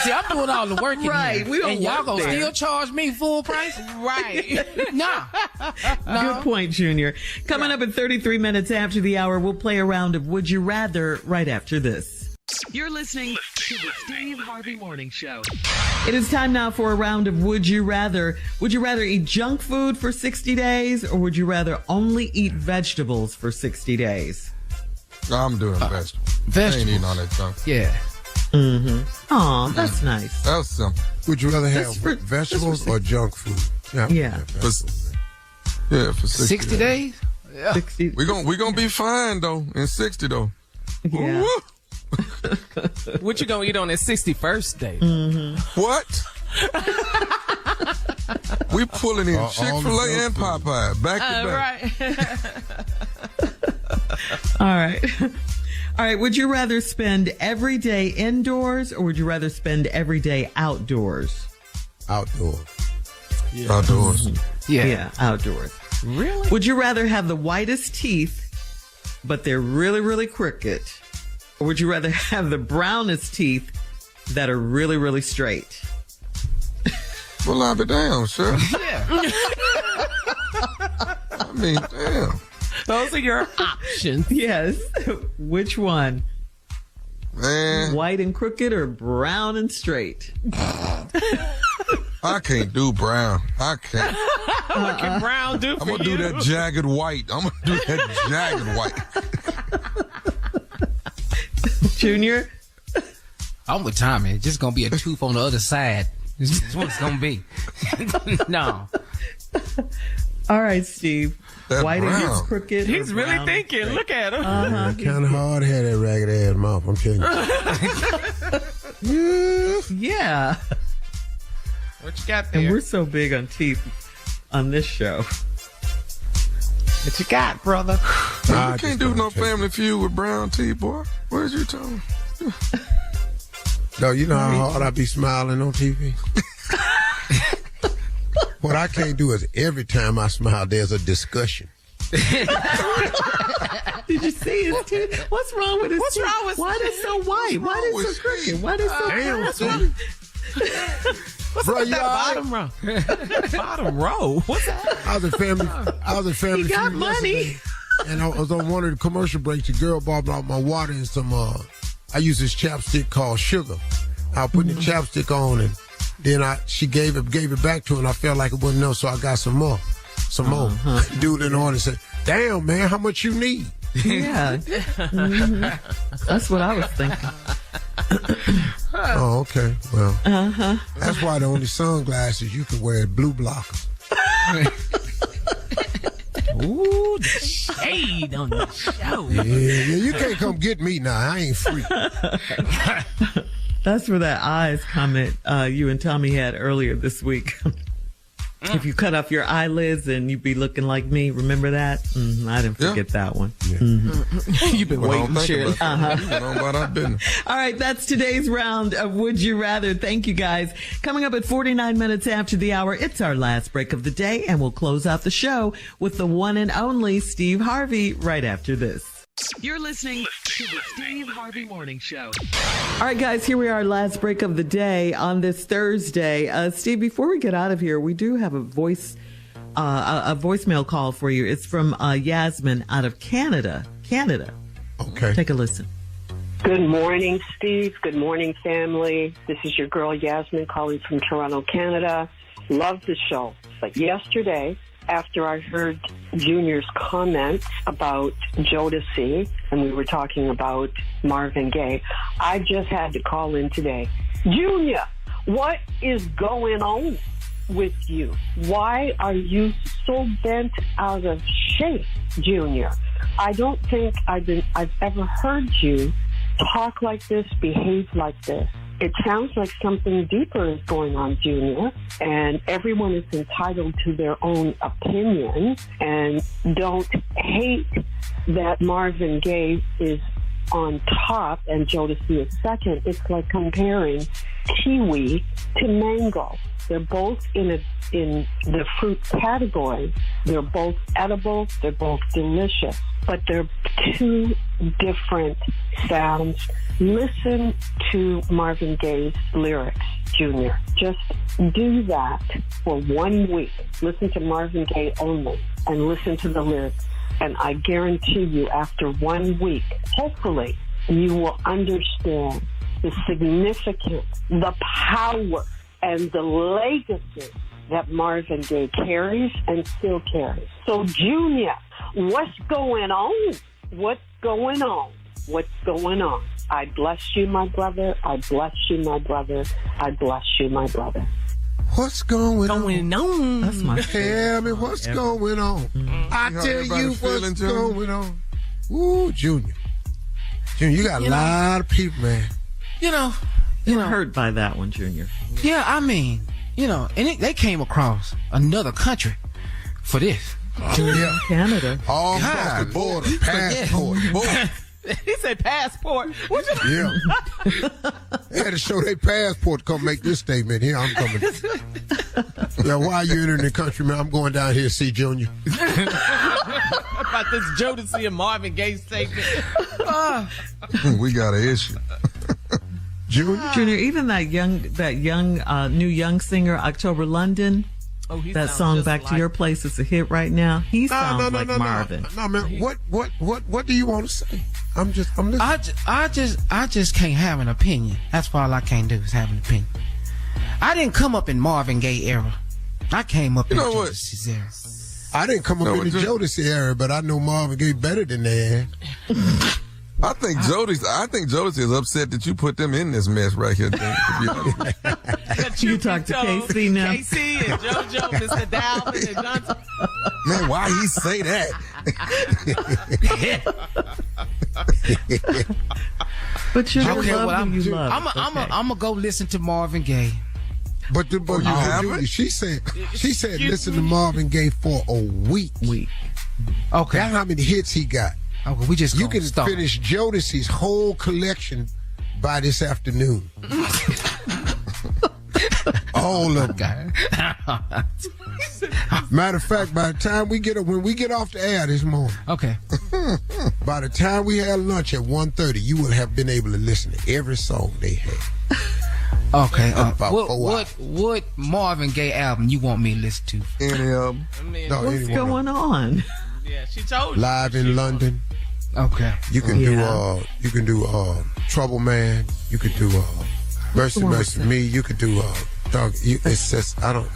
See, I'm doing all the work in right, here. And y'all gonna still charge me full price? Right. No. Good point, Junior. Coming up at 33 minutes after the hour, we'll play a round of Would You Rather right after this. You're listening to the Steve Harvey Morning Show. It is time now for a round of Would You Rather. Would you rather eat junk food for 60 days, or would you rather only eat vegetables for 60 days? I'm doing vegetables. I ain't eating all that junk. Yeah. Mm-hmm. Aw, that's nice. That's simple. Would you rather have vegetables or junk food? Yeah. For 60 days? Yeah. 60. We're gonna be fine though in 60 though. Yeah. What you gonna eat on that 61st day? Mm-hmm. What? We pulling in Chick-fil-A and Popeye back to Right. back. All right. All right. Would you rather spend every day indoors, or would you rather spend every day outdoors? Outdoors. Yeah. Outdoors. Mm-hmm. Yeah, outdoors. Really? Would you rather have the whitest teeth, but they're really, really crooked? Or would you rather have the brownest teeth that are really, really straight? Well, I'll be damn, sure. Yeah. I mean, damn. Those are your options. Yes. Which one? Man. White and crooked or brown and straight? I can't do brown. I can't. What can brown do for I'm going to do that jagged white. I'm going to do that jagged white. Junior? I'm with Tommy. It's just going to be a tooth on the other side. That's what it's going to be. No. All right, Steve. That white brown. against crooked. He's really thinking. Look at him. Kind of hard to have that ragged ass mouth, I'm telling you. Yeah. What you got there? And we're so big on teeth on this show. What you got, brother? You can't do no Family Feud with brown teeth, boy. Where's you talking? No, you know how hard I be smiling on TV? What I can't do is every time I smile, there's a discussion. Did you see his teeth? What's wrong with his teeth? What's wrong with Why is so white? Why is so crooked? Why is so brown? What's Bro, that bottom row? Bottom row? What's that? I was a family He got feud money. yesterday, and I was on one of the commercial breaks. The girl bought out my water and some. I use this chapstick called Sugar. I was putting the chapstick on, and Then she gave it back to her, and I felt like it wasn't enough, so I got some more. Dude in the order said, "Damn, man, how much you need?" Yeah. That's what I was thinking. Oh, okay. Well, that's why the only sunglasses you can wear are blue blockers. Ooh, the shade on the show. Yeah, you can't come get me now. I ain't free. That's for that eyes comment you and Tommy had earlier this week. If you cut off your eyelids and you'd be looking like me, remember that? I didn't forget that one. Yeah. You've been waiting, Shirley. All right, that's today's round of Would You Rather. Thank you, guys. Coming up at 49 minutes after the hour, it's our last break of the day, and we'll close out the show with the one and only Steve Harvey right after this. You're listening to the Steve Harvey Morning Show. All right, guys, here we are, last break of the day on this Thursday. Steve, before we get out of here, we do have a voicemail call for you. It's from Yasmin out of Canada. Okay. Take a listen. Good morning, Steve. Good morning, family. This is your girl, Yasmin, calling from Toronto, Canada. Love the show. But yesterday, after I heard Junior's comments about Jodeci, and we were talking about Marvin Gaye, I just had to call in today. Junior, what is going on with you? Why are you so bent out of shape, Junior? I don't think I've ever heard you talk like this, behave like this. It sounds like something deeper is going on, Junior, and everyone is entitled to their own opinion, and don't hate that Marvin Gaye is on top and Jodeci is second. It's like comparing kiwi to mango. They're both in the fruit category. They're both edible. They're both delicious, but they're two different sounds. Listen to Marvin Gaye's lyrics, Junior. Just do that for 1 week. Listen to Marvin Gaye only and listen to the lyrics. And I guarantee you, after 1 week, hopefully, you will understand the significance, the power, and the legacy that Marvin Gaye carries and still carries. So, Junior, what's going on? What's going on? What's going on? I bless you, my brother. I bless you, my brother. I bless you, my brother. What's going on? That's my Tell me what's going on. I tell you what's going on. Ooh, Junior. Junior, you got a lot of people, man. You know, hurt by that one, Junior. Yeah, I mean, and they came across another country for this. Yeah. Canada. All across the border. Passport. He said passport. Yeah. They had to show their passport to come make this statement. Here, I'm coming. Yeah, why are you entering the country, man? I'm going down here to see Junior. About this Jodeci and Marvin Gaye statement. We got an issue. Junior, even that young new young singer, October London. Oh, that song "Back to Your Place" is a hit right now. He sounds like Marvin. No, man. What do you want to say? I'm listening. I just can't have an opinion. That's all I can't do is have an opinion. I didn't come up in Marvin Gaye era. I came up in Jodeci's era. I didn't come up in the Jodeci era, but I know Marvin Gaye better than they had. I think Jodeci is upset that you put them in this mess right here. You talk to Casey now. Casey and JoJo, Mr. Dalvin and Johnson. Man, why he say that? But you okay, love well, you love. I'm gonna go listen to Marvin Gaye. But she said listen to Marvin Gaye for a week. Okay. That's how many hits he got. Okay, we just you can finish Jodeci's whole collection by this afternoon. All of them. Matter of fact, by the time when we get off the air this morning, okay. By the time we have lunch at 1:30, you will have been able to listen to every song they had. Okay. What Marvin Gaye album you want me to listen to? Any of them? What's going on? Yeah, she told you. Live in London. Okay. You can do Trouble Man. You could do Mercy Me. You could do Dog, it's just, I don't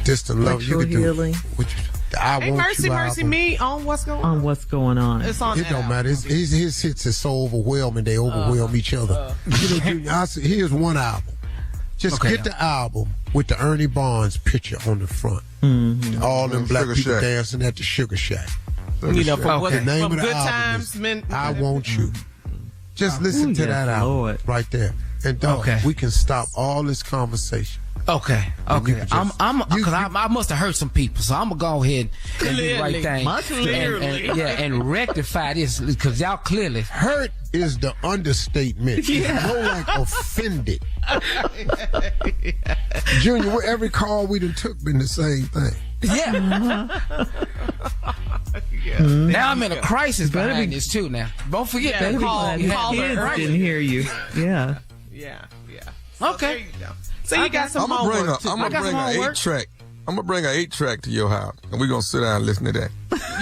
distant love. You can healing. do what I Hey, want Mercy, you Mercy album. Me on What's Going On. On What's Going On. It's on It don't matter. His hits is so overwhelming. They overwhelm each other. Junior, here's one album. Just get the album with the Ernie Barnes picture on the front. Mm-hmm. All them black people dancing at the Sugar Shack. You know, from the name from of the Good album Times, is I Want You. Just listen to that album Lord. right there. And dog, we can stop all this conversation. Okay. I must have hurt some people, so I'm gonna go ahead and do the right thing. And rectify this because y'all clearly hurt is the understatement. It's more like offended. Junior, every call we done took been the same thing. Yeah. Now I'm in a crisis behind this too. Now, don't forget that. Kids didn't hear you. Yeah. So okay. there you go. So you got some homework. I'm gonna bring an 8-track. I'm gonna bring an 8-track to your house, and we're gonna sit down and listen to that.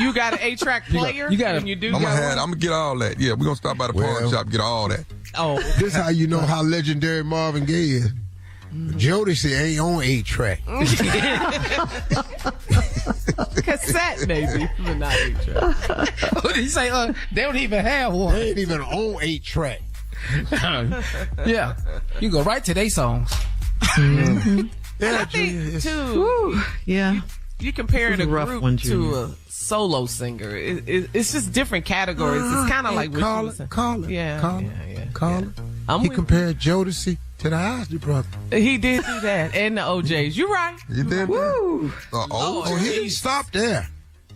You got an 8-track player? You got. I'm gonna get all that. Yeah, we're gonna stop by the pawn shop and get all that. Oh, this is how you know how legendary Marvin Gaye is. Jodeci ain't on 8-track. Cassette, maybe, but not 8-track. What did he say? They don't even have one. They ain't even on 8-track. Yeah, you go right to their songs. Mm-hmm. Yeah, I think too. Yeah, you compare the group to a solo singer. It's just different categories. It's kind of like Call it. He compared Jodeci to the Isley Brothers. He did do that, and the OJs. You're right. He did. Woo. Oh, he didn't stop there.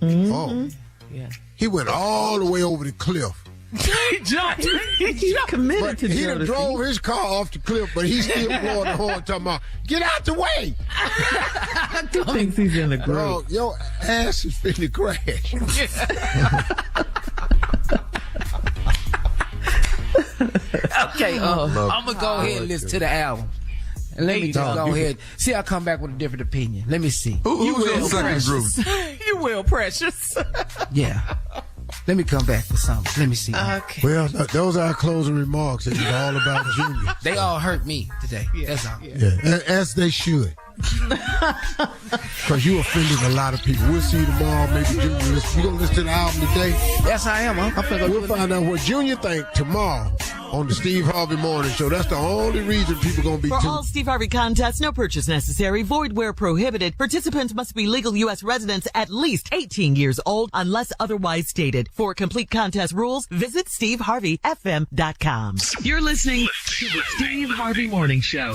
Mm-hmm. Oh, yeah. He went all the way over the cliff. He jumped. He committed to He Jodeci. done drove his car off the cliff, but he's still blowing the horn talking about, get out the way. He thinks he's in the group. Bro, your ass is finna crash. Okay, I'm gonna go ahead and listen to the album. And let me just go ahead. See, I'll come back with a different opinion. Let me see. Who's your second group? You will, Precious. Yeah. Let me come back with something. Let me see. Okay. Well, those are our closing remarks. It's all about Junior. They all hurt me today. Yeah. That's all. Yeah, as they should. Because you offended a lot of people. We'll see you tomorrow. Maybe Junior. You gonna listen to the album today? Yes, I am. We'll find out what Junior think tomorrow on the Steve Harvey Morning Show. That's the only reason people gonna be For tuned. all Steve Harvey contests, no purchase necessary, void where prohibited. Participants must be legal U.S. residents at least 18 years old unless otherwise stated. For complete contest rules, visit SteveHarveyFM.com. You're listening to the Steve Harvey Morning Show.